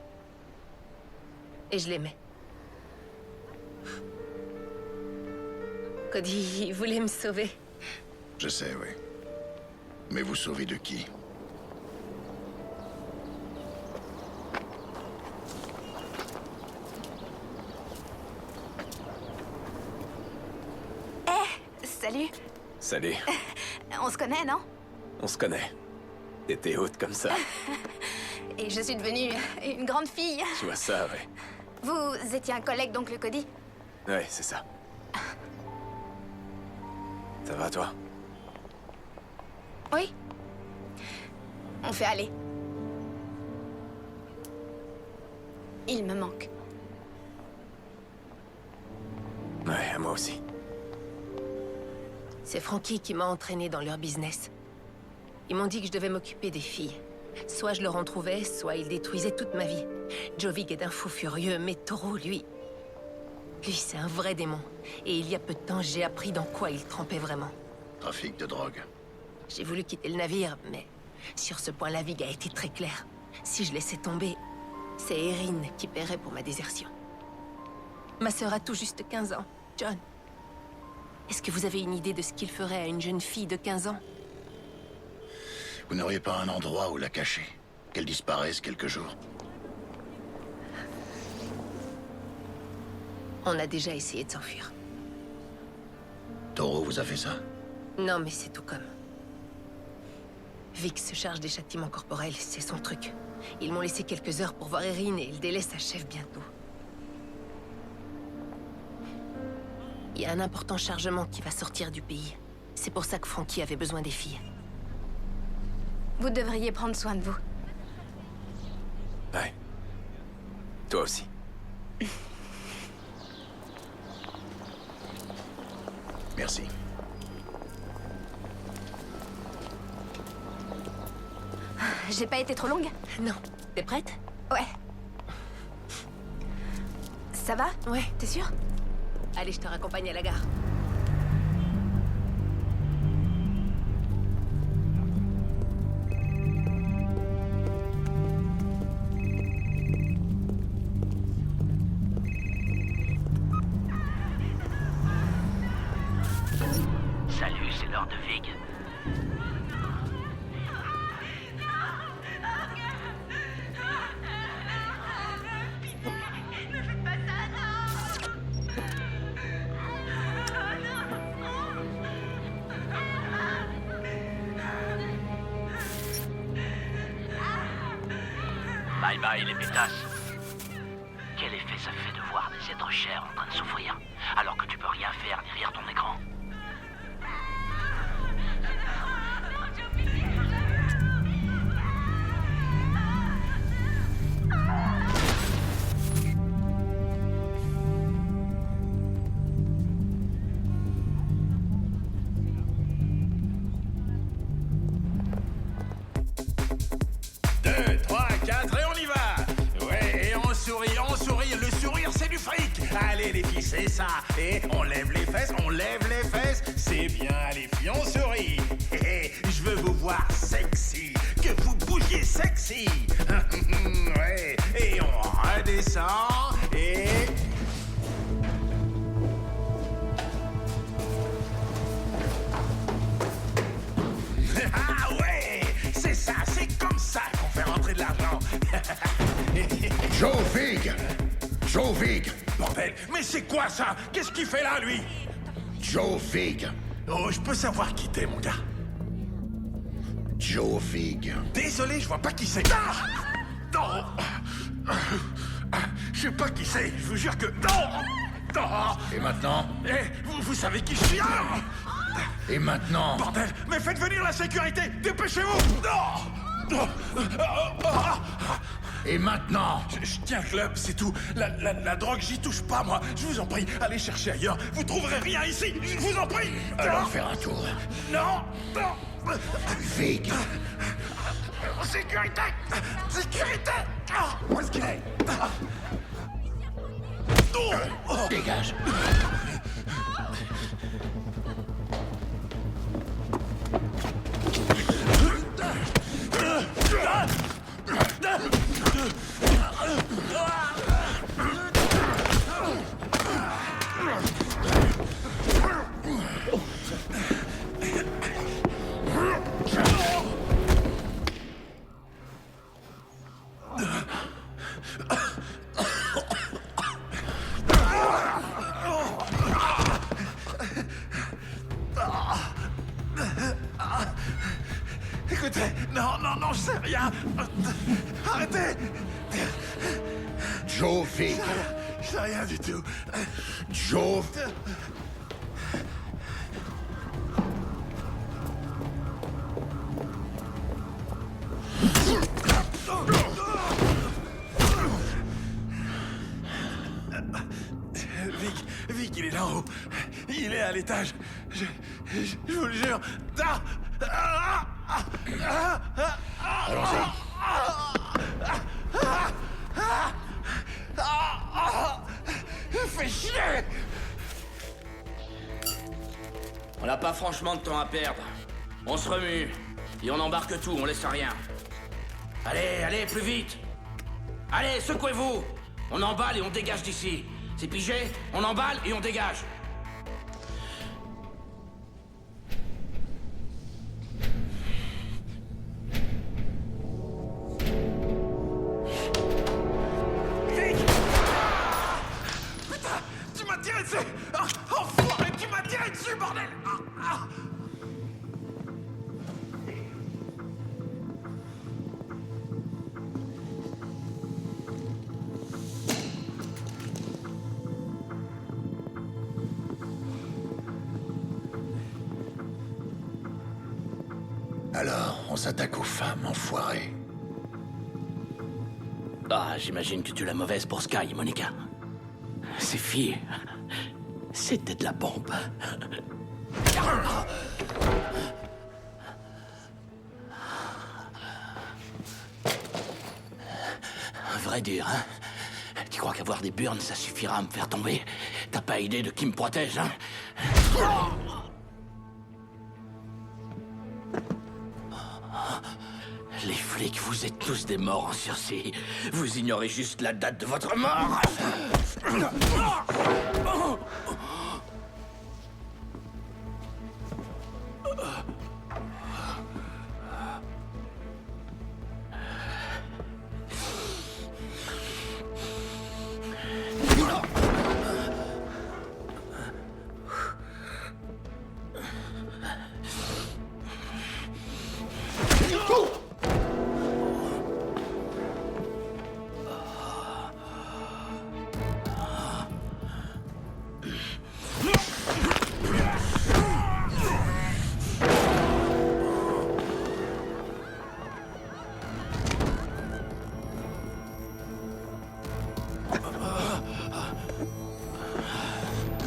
Et je l'aimais. Cody, il voulait me sauver. Je sais, oui. Mais vous sauvez de qui? Salut. Salut. On se connaît, non? On se connaît. T'étais haute comme ça. Et je suis devenue une grande fille. Tu vois ça, ouais. Vous étiez un collègue d'oncle Cody? Ouais, c'est ça. Ça va, toi? Oui. On fait aller. Il me manque. Ouais, à moi aussi. C'est Frankie qui m'a entraîné dans leur business. Ils m'ont dit que je devais m'occuper des filles. Soit je leur en trouvais, soit ils détruisaient toute ma vie. Jovic est un fou furieux, mais Toro, lui, c'est un vrai démon. Et il y a peu de temps, j'ai appris dans quoi il trempait vraiment. Trafic de drogue. J'ai voulu quitter le navire, mais sur ce point, la Vig a été très claire. Si je laissais tomber, c'est Erin qui paierait pour ma désertion. Ma sœur a tout juste 15 ans. John, est-ce que vous avez une idée de ce qu'il ferait à une jeune fille de 15 ans? Vous n'auriez pas un endroit où la cacher? Qu'elle disparaisse quelques jours. On a déjà essayé de s'enfuir. Toro vous a fait ça? Non, mais c'est tout comme. Vic se charge des châtiments corporels, c'est son truc. Ils m'ont laissé quelques heures pour voir Erin et le délai s'achève bientôt. Il y a un important chargement qui va sortir du pays. C'est pour ça que Frankie avait besoin des filles. Vous devriez prendre soin de vous. Ouais. Toi aussi. Merci. J'ai pas été trop longue? Non. T'es prête? Ouais. Ça va? Ouais. T'es sûre? Allez, je te raccompagne à la gare. Salut, c'est l'heure de Vig. Bye bye les pétasses. Quel effet ça fait de voir des êtres chers en train de souffrir, alors que tu peux rien faire derrière ton écran? Deux, 3, 4 et on y va. Ouais, et on sourit, le sourire c'est du fric. Allez les filles, c'est ça. Et on lève les fesses, c'est bien les filles, on sourit. Je veux vous voir sexy, que vous bougiez sexy. Ouais, et on redescend et... Ah ouais, c'est ça, c'est comme ça qu'on fait rentrer de l'argent. Joe Vig! Joe Vig! Bordel, mais c'est quoi ça? Qu'est-ce qu'il fait là, lui? Joe Vig! Oh, je peux savoir qui t'es, mon gars. Joe Vig. Désolé, je vois pas qui c'est. Ah! Non! Je sais pas qui c'est, je vous jure que... Non! Non! Et maintenant? Eh, vous savez qui je suis? Ah! Et maintenant? Bordel, mais faites venir la sécurité! Dépêchez-vous! Non! Et maintenant? Je tiens le club, c'est tout. La drogue, j'y touche pas, moi. Je vous en prie, allez chercher ailleurs. Vous trouverez rien ici, je vous en prie. Allons faire un tour. Non, non. Vig! Sécurité! Sécurité! Où est-ce qu'il est? Dégage! Écoutez, non, je sais rien. Arrêtez! Joe Vig! Je sais rien du tout. Joe... Vic, il est là-haut. Il est à l'étage. Je vous le jure. Allons-y. Fais chier! On n'a pas franchement de temps à perdre. On se remue. Et on embarque tout, on laisse rien. Allez, plus vite! Allez, secouez-vous! On emballe et on dégage d'ici. C'est pigé? On emballe et on dégage. Alors, on s'attaque aux femmes, enfoirés. Ah, j'imagine que tu l'as mauvaise pour Sky, Monica. Ces filles, c'était de la bombe. Vrai dur, hein? Tu crois qu'avoir des burnes, ça suffira à me faire tomber? T'as pas idée de qui me protège, hein? Les flics, vous êtes tous des morts en sursis. Vous ignorez juste la date de votre mort.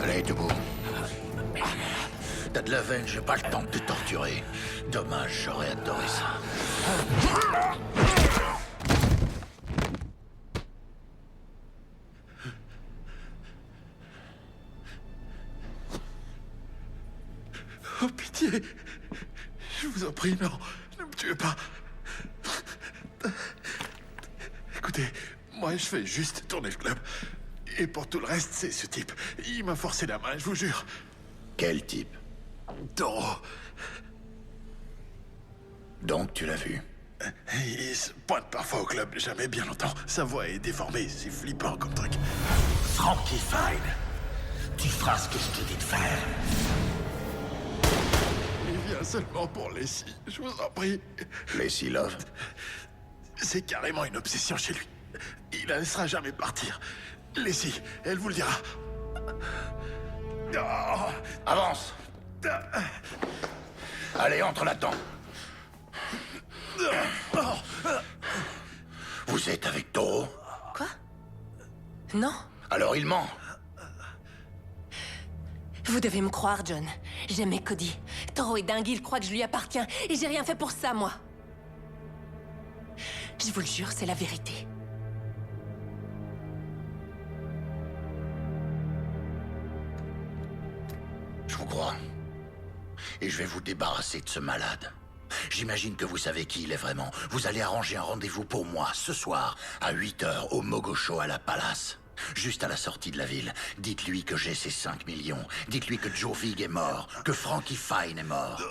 Allez, debout. T'as de la veine, j'ai pas le temps de te torturer. Dommage, j'aurais adoré ça. Oh, pitié. Je vous en prie, non. Ne me tuez pas. Écoutez, moi, je fais juste tourner le club. Et pour tout le reste, c'est ce type. Il m'a forcé la main, je vous jure. Quel type? Toro. Donc, tu l'as vu? Il se pointe parfois au club, jamais bien longtemps. Sa voix est déformée, c'est flippant comme truc. Frankie Fine, tu feras ce que je te dis de faire. Il vient seulement pour Leslie, je vous en prie. Leslie Love? C'est carrément une obsession chez lui. Il la laissera jamais partir. Leslie, elle vous le dira. Oh, avance! Allez, entre là-dedans. Vous êtes avec Toro? Quoi? Non. Alors il ment. Vous devez me croire, John. J'aimais Cody. Toro est dingue, il croit que je lui appartiens. Et j'ai rien fait pour ça, moi. Je vous le jure, c'est la vérité. Je vous crois. Et je vais vous débarrasser de ce malade. J'imagine que vous savez qui il est vraiment. Vous allez arranger un rendez-vous pour moi, ce soir, à 8h, au Mogocho à la Palace. Juste à la sortie de la ville. Dites-lui que j'ai ces 5 millions. Dites-lui que Joe Vig est mort, que Frankie Fine est mort.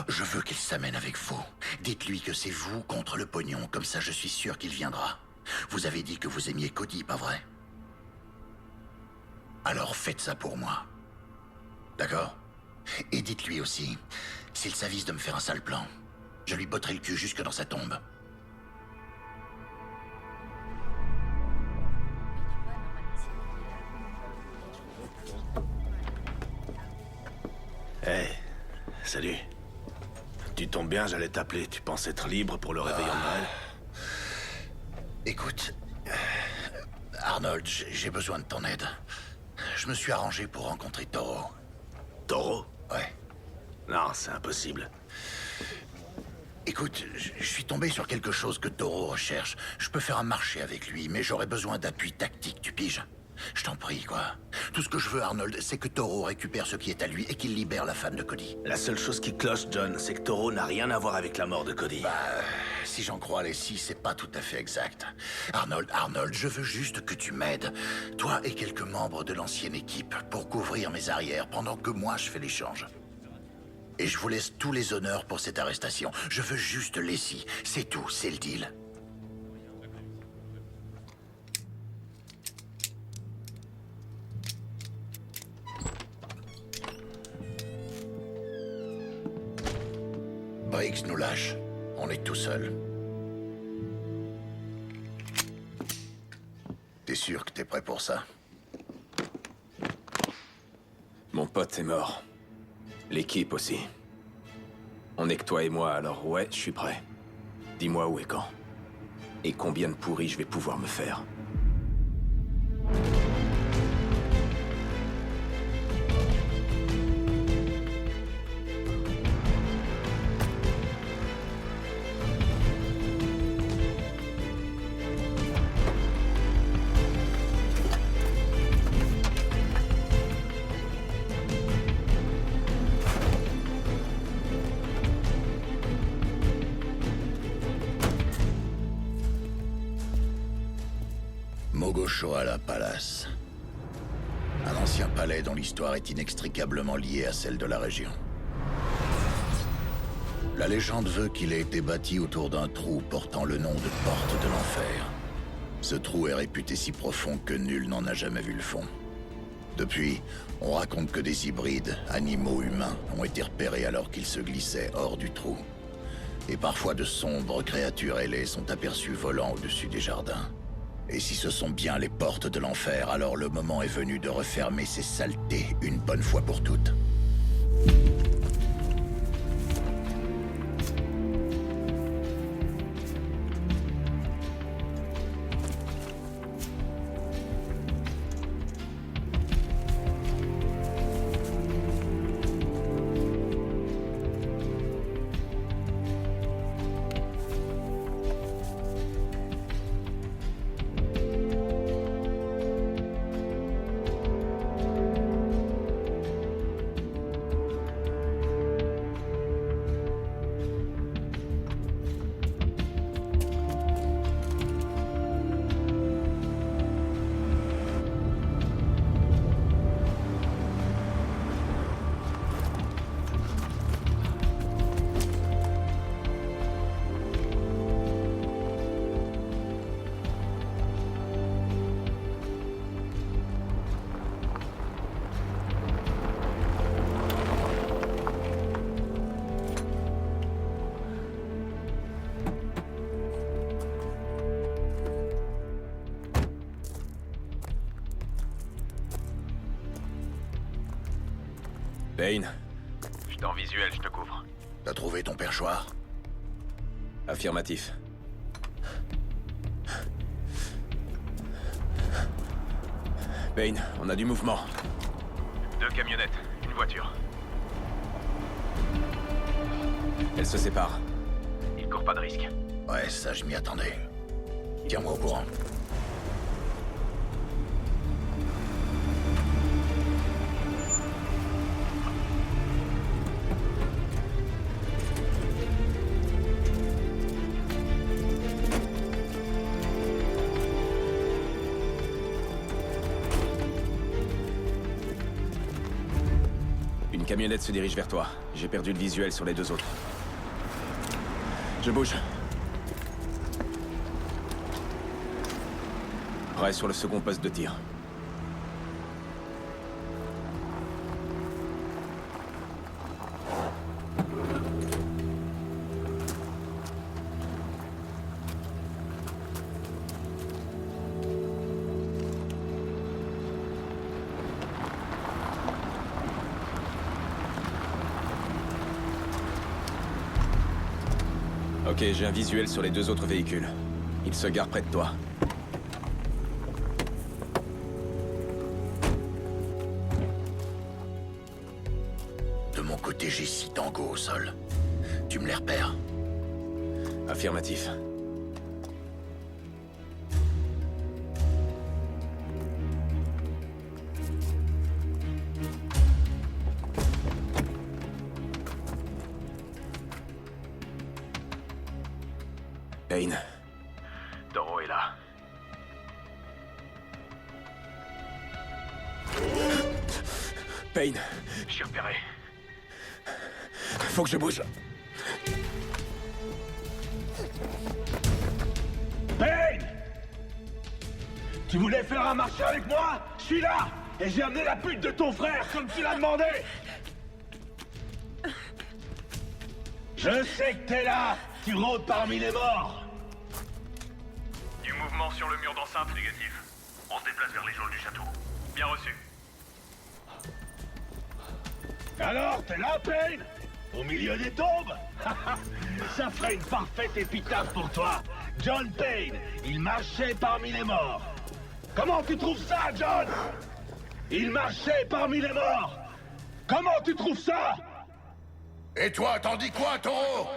Je veux qu'il s'amène avec vous. Dites-lui que c'est vous contre le pognon, comme ça je suis sûr qu'il viendra. Vous avez dit que vous aimiez Cody, pas vrai? Alors faites ça pour moi. D'accord? Et dites-lui aussi, s'il s'avise de me faire un sale plan, je lui botterai le cul jusque dans sa tombe. Hey, salut. Tu tombes bien, j'allais t'appeler. Tu penses être libre pour le réveillon de Noël? Écoute, Arnold, j'ai besoin de ton aide. Je me suis arrangé pour rencontrer Toro. Toro? Ouais. Non, c'est impossible. Écoute, je suis tombé sur quelque chose que Toro recherche. Je peux faire un marché avec lui, mais j'aurais besoin d'appui tactique, tu piges? Je t'en prie, quoi. Tout ce que je veux, Arnold, c'est que Toro récupère ce qui est à lui et qu'il libère la femme de Cody. La seule chose qui cloche, John, c'est que Toro n'a rien à voir avec la mort de Cody. Si j'en crois les six, c'est pas tout à fait exact. Arnold, je veux juste que tu m'aides. Toi et quelques membres de l'ancienne équipe pour couvrir mes arrières pendant que moi je fais l'échange. Et je vous laisse tous les honneurs pour cette arrestation. Je veux juste Leslie. C'est tout, c'est le deal. Briggs nous lâche. On est tout seul. T'es sûr que t'es prêt pour ça? Mon pote est mort. L'équipe aussi. On est que toi et moi, alors ouais, je suis prêt. Dis-moi où et quand. Et combien de pourris je vais pouvoir me faire. Mogoshoala Palace. Un ancien palais dont l'histoire est inextricablement liée à celle de la région. La légende veut qu'il ait été bâti autour d'un trou portant le nom de Porte de l'Enfer. Ce trou est réputé si profond que nul n'en a jamais vu le fond. Depuis, on raconte que des hybrides, animaux humains, ont été repérés alors qu'ils se glissaient hors du trou. Et parfois de sombres créatures ailées sont aperçues volant au-dessus des jardins. Et si ce sont bien les portes de l'enfer, alors le moment est venu de refermer ces saletés une bonne fois pour toutes. Payne. Je t'en visuel, je te couvre. T'as trouvé ton perchoir? Affirmatif. Payne, on a du mouvement. 2 camionnettes, une voiture. Elles se séparent. Il court pas de risque. Ouais, ça je m'y attendais. Tiens-moi au courant. Une camionnette se dirige vers toi. J'ai perdu le visuel sur les 2 autres. Je bouge. Prêt sur le second poste de tir. Ok, j'ai un visuel sur les 2 autres véhicules. Ils se garent près de toi. De mon côté, j'ai 6 tangos au sol. Tu me les repères? Affirmatif. Payne. Toro est là. Payne. Je suis repéré. Faut que je bouge. Payne! Tu voulais faire un marché avec moi? Je suis là! Et j'ai amené la pute de ton frère, comme tu l'as demandé! Je sais que t'es là! Tu rôdes parmi les morts! Du mouvement sur le mur d'enceinte, négatif. On se déplace vers les geôles du château. Bien reçu. Alors, t'es là, Payne? Au milieu des tombes. Ça ferait une parfaite épitaphe pour toi. John Payne, il marchait parmi les morts. Comment tu trouves ça, John? Il marchait parmi les morts. Comment tu trouves ça? Et toi, t'en dis quoi, Taureau?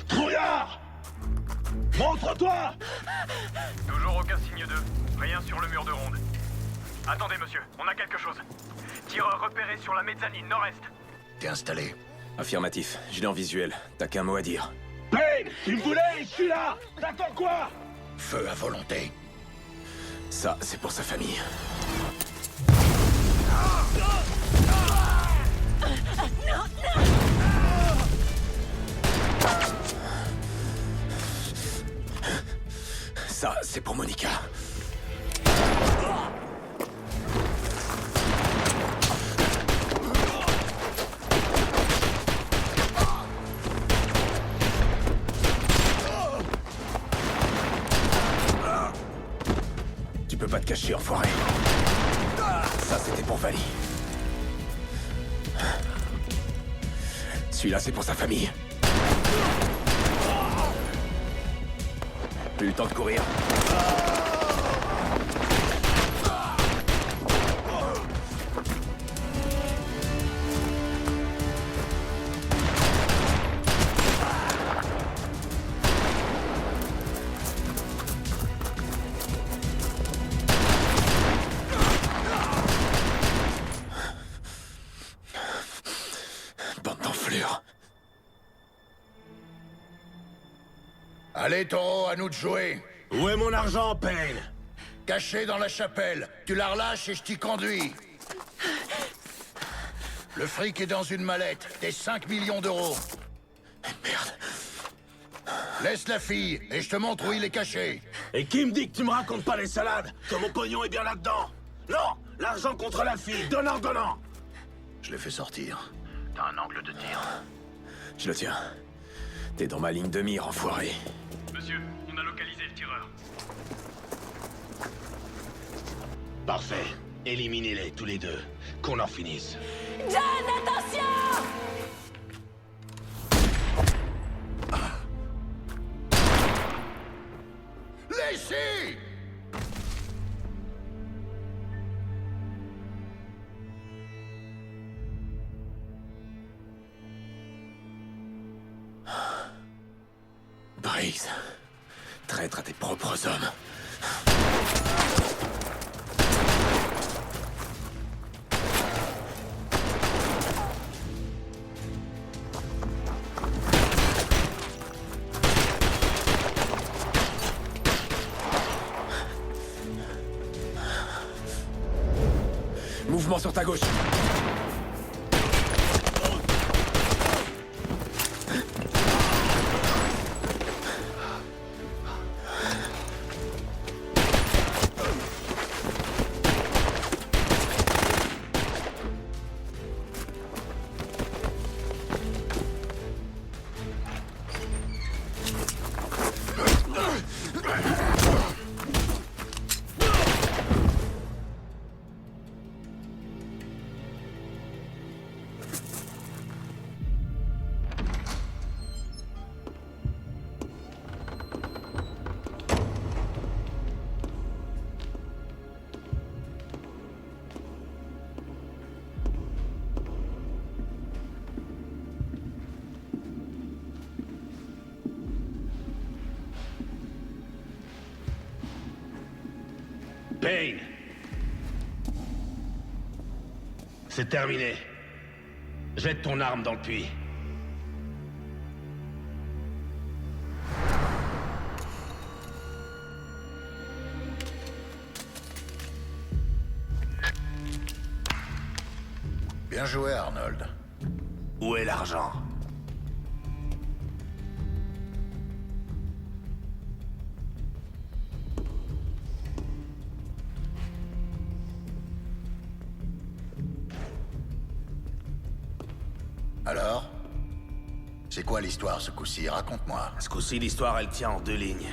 Trouillard! Montre-toi! Toujours aucun signe d'eux. Rien sur le mur de ronde. Attendez, monsieur, on a quelque chose. Tireur repéré sur la mezzanine nord-est. T'es installé? Affirmatif, je l'ai en visuel. T'as qu'un mot à dire. Payne, tu me voulais, je suis là! T'attends quoi? Feu à volonté. Ça, c'est pour sa famille. Ça, c'est pour Monica. Tu peux pas te cacher, enfoiré. Ça, c'était pour Vali. Celui-là, c'est pour sa famille. Plus le temps de courir. Bande d'enflures. Allez, Taureau, à nous de jouer. Où est mon argent, Payne? Caché dans la chapelle. Tu la relâches et je t'y conduis. Le fric est dans une mallette. Tes 5 millions d'euros. Merde. Laisse la fille et je te montre où il est caché. Et qui me dit que tu me racontes pas les salades? Que mon pognon est bien là-dedans? Non! L'argent contre la fille, donnant! Je l'ai fait sortir. T'as un angle de tir. Je le tiens. T'es dans ma ligne de mire, enfoiré. Monsieur, on a localisé le tireur. Parfait. Éliminez-les tous les deux. Qu'on en finisse. John, attention! Laissez! Briggs. Traître à tes propres hommes. Mouvement sur ta gauche. Payne! C'est terminé. Jette ton arme dans le puits. Bien joué, Arnold. Où est l'argent? Alors? C'est quoi l'histoire ce coup-ci? Raconte-moi. Ce coup-ci, l'histoire, elle tient en deux lignes.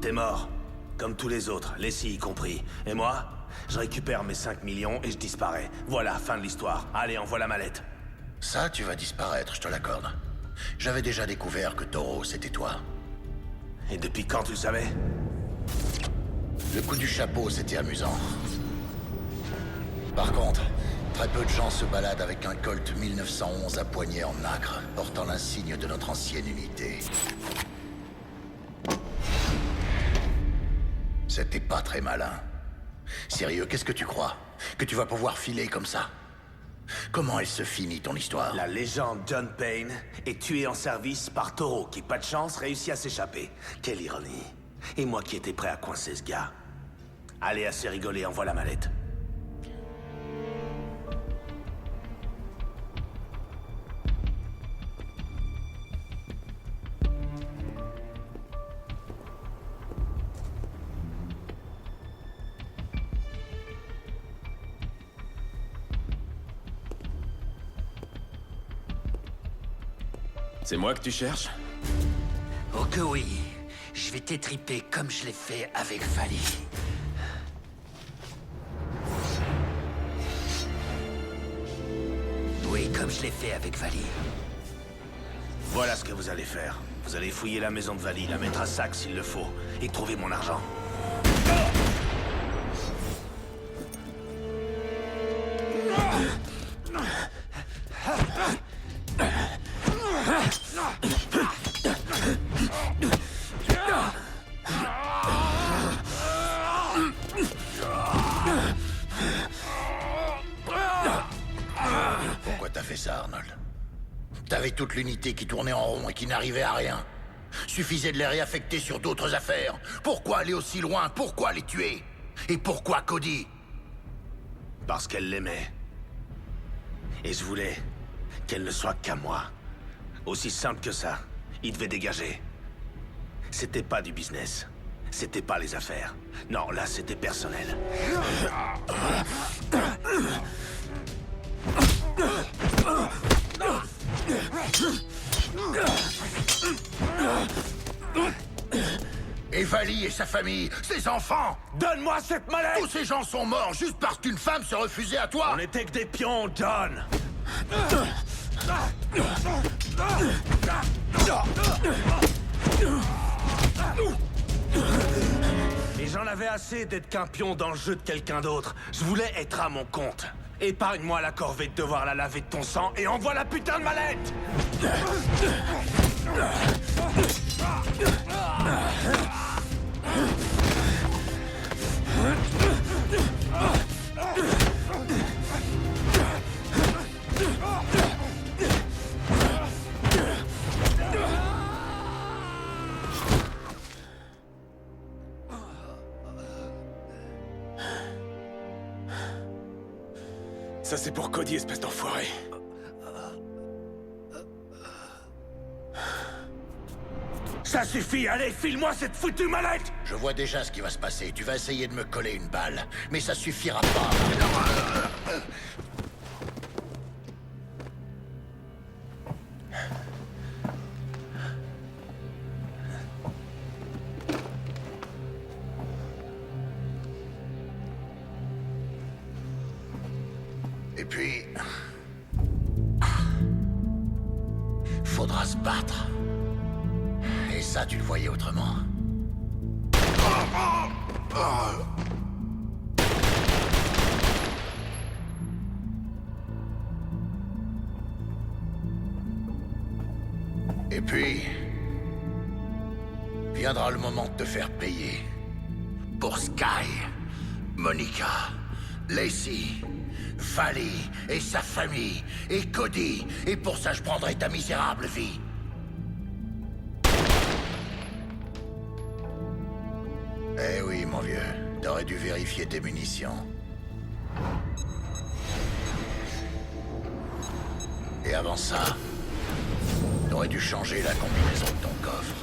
T'es mort, comme tous les autres, Leslie y compris. Et moi, je récupère mes 5 millions et je disparais. Voilà, fin de l'histoire. Allez, envoie la mallette. Ça, tu vas disparaître, je te l'accorde. J'avais déjà découvert que Taureau, c'était toi. Et depuis quand tu le savais? Le coup du chapeau, c'était amusant. Par contre, très peu de gens se baladent avec un Colt 1911 à poignée en nacre, portant l'insigne de notre ancienne unité. C'était pas très malin. Sérieux, qu'est-ce que tu crois? Que tu vas pouvoir filer comme ça? Comment elle se finit, ton histoire? La légende John Payne est tué en service par Taureau, qui, pas de chance, réussit à s'échapper. Quelle ironie. Et moi qui étais prêt à coincer ce gars. Allez, assez rigolé, envoie la mallette. C'est moi que tu cherches? Oh que oui. Je vais t'étriper comme je l'ai fait avec Vali. Oui, comme je l'ai fait avec Vali. Voilà ce que vous allez faire. Vous allez fouiller la maison de Vali, la mettre à sac s'il le faut, et trouver mon argent. Pourquoi t'as fait ça, Arnold? T'avais toute l'unité qui tournait en rond et qui n'arrivait à rien. Suffisait de les réaffecter sur d'autres affaires. Pourquoi aller aussi loin? Pourquoi les tuer? Et pourquoi Cody? Parce qu'elle l'aimait. Et je voulais qu'elle ne soit qu'à moi. Aussi simple que ça. Il devait dégager. C'était pas du business. C'était pas les affaires. Non, là, c'était personnel. Et Vali et sa famille, ses enfants! Donne-moi cette mallette! Tous ces gens sont morts juste parce qu'une femme se refusait à toi! On n'était que des pions, John! Et j'en avais assez d'être qu'un pion dans le jeu de quelqu'un d'autre. Je voulais être à mon compte. Épargne-moi la corvée de devoir la laver de ton sang et envoie la putain de mallette! Ça, c'est pour Cody, espèce d'enfoiré. Ça suffit, allez, file-moi cette foutue mallette! Je vois déjà ce qui va se passer. Tu vas essayer de me coller une balle. Mais ça suffira pas. Et puis... faudra se battre. Et ça, tu le voyais autrement. Et puis... viendra le moment de te faire payer. Pour Sky, Monica, Lacey, Vali et sa famille, et Cody. Et pour ça, je prendrai ta misérable vie. Eh oui, mon vieux. T'aurais dû vérifier tes munitions. Et avant ça, t'aurais dû changer la combinaison de ton coffre.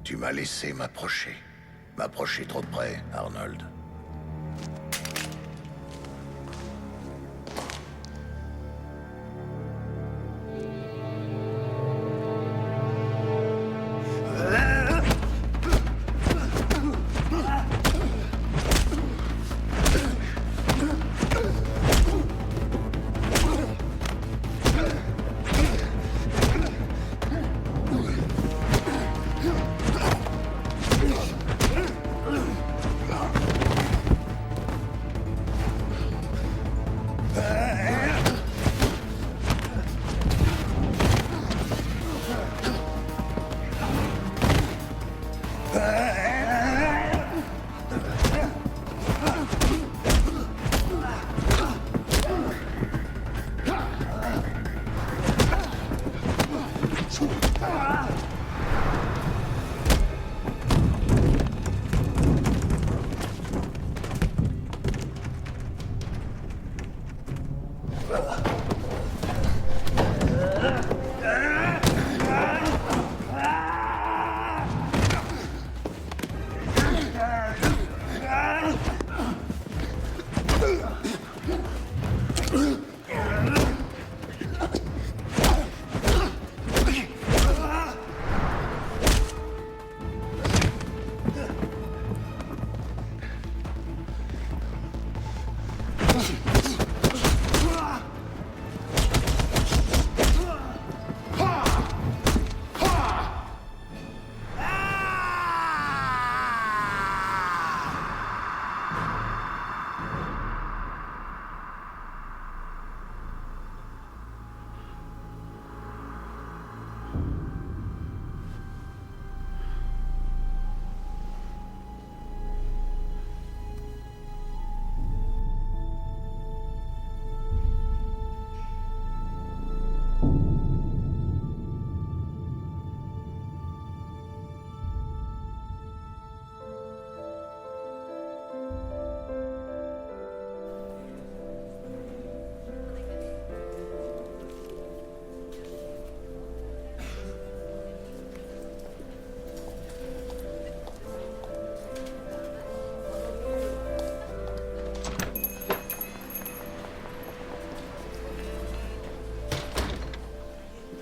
Tu m'as laissé m'approcher. M'approcher trop près, Arnold.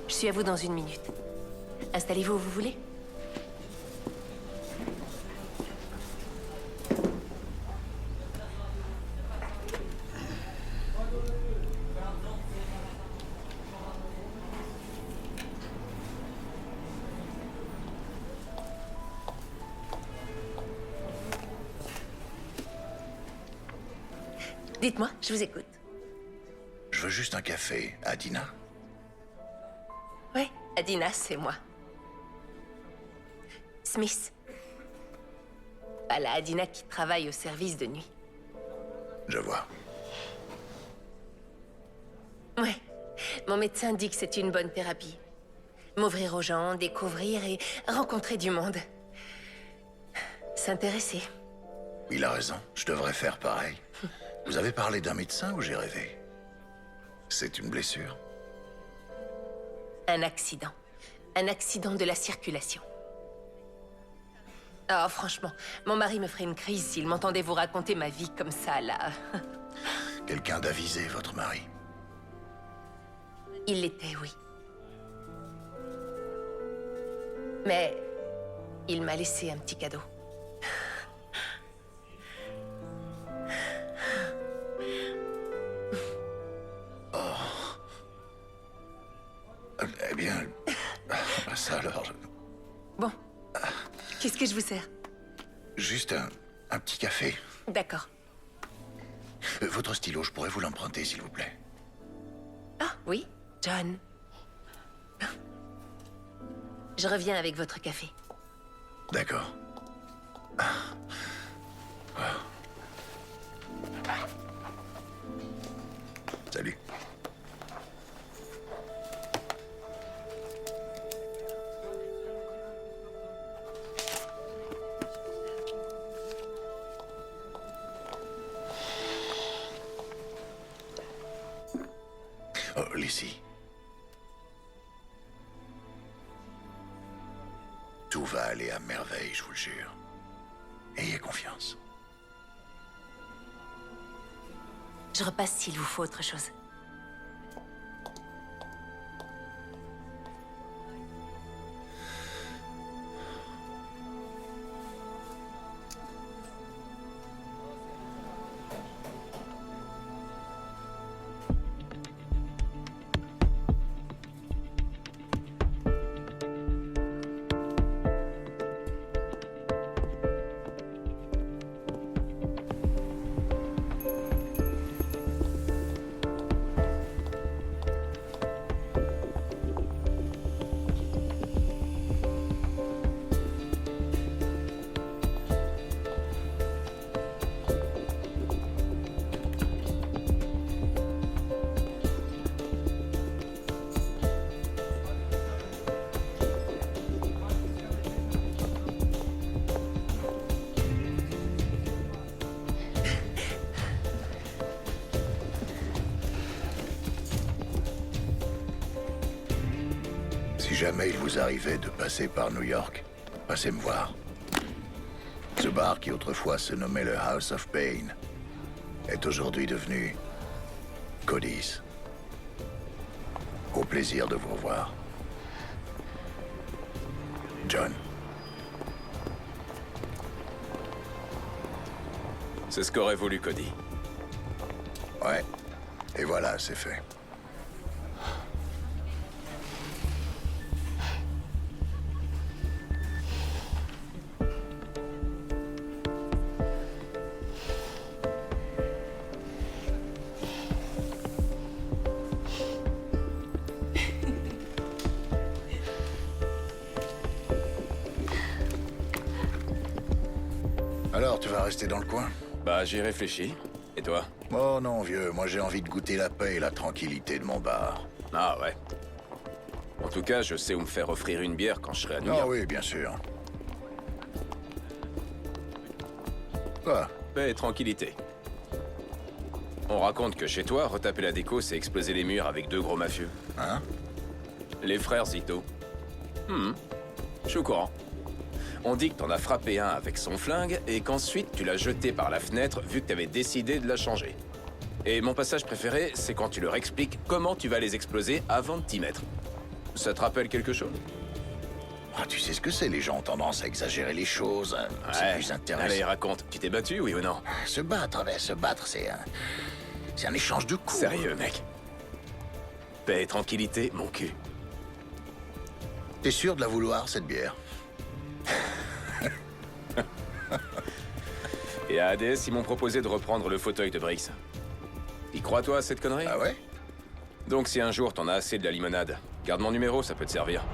Je suis à vous dans 1 minute. Installez-vous où vous voulez. Dites-moi, je vous écoute. Je veux juste un café. Adina? Ouais, Adina, c'est moi. Smith. Pas la Adina qui travaille au service de nuit. Je vois. Ouais. Mon médecin dit que c'est une bonne thérapie. M'ouvrir aux gens, découvrir et rencontrer du monde. S'intéresser. Il a raison, je devrais faire pareil. Vous avez parlé d'un médecin ou j'ai rêvé? C'est une blessure? Un accident. Un accident de la circulation. Oh, franchement, mon mari me ferait une crise s'il m'entendait vous raconter ma vie comme ça, là. Quelqu'un d'avisé, votre mari? Il l'était, oui. Mais il m'a laissé un petit cadeau. Eh bien, ça alors... Bon, qu'est-ce que je vous sers? Juste un petit café. D'accord. Votre stylo, je pourrais vous l'emprunter, s'il vous plaît? Ah, oui, John. Je reviens avec votre café. D'accord. Salut. Oh, Lizzie. Tout va aller à merveille, je vous le jure. Ayez confiance. Je repasse s'il vous faut autre chose. Si jamais il vous arrivait de passer par New York, passez me voir. Ce bar qui autrefois se nommait le House of Pain est aujourd'hui devenu Cody's. Au plaisir de vous revoir. John. C'est ce qu'aurait voulu Cody. Ouais. Et voilà, c'est fait. Alors, tu vas rester dans le coin? Bah, j'y réfléchis. Et toi? Oh non, vieux, moi j'ai envie de goûter la paix et la tranquillité de mon bar. Ah ouais. En tout cas, je sais où me faire offrir une bière quand je serai à New York. Ah oui, bien sûr. Quoi? Paix et tranquillité. On raconte que chez toi, retaper la déco, c'est exploser les murs avec 2 gros mafieux. Hein? Les frères Zito. Je suis au courant. On dit que t'en as frappé un avec son flingue et qu'ensuite tu l'as jeté par la fenêtre vu que t'avais décidé de la changer. Et mon passage préféré, c'est quand tu leur expliques comment tu vas les exploser avant de t'y mettre. Ça te rappelle quelque chose? Ah, tu sais ce que c'est, les gens ont tendance à exagérer les choses. C'est plus intéressant. Allez, raconte. Tu t'es battu, oui ou non? Se battre, c'est un échange de coups. Sérieux, mec. Paix et tranquillité, mon cul. T'es sûr de la vouloir, cette bière? Et à ADS, ils m'ont proposé de reprendre le fauteuil de Briggs. Y crois-toi à cette connerie? Ah ouais? Donc si un jour t'en as assez de la limonade, garde mon numéro, ça peut te servir.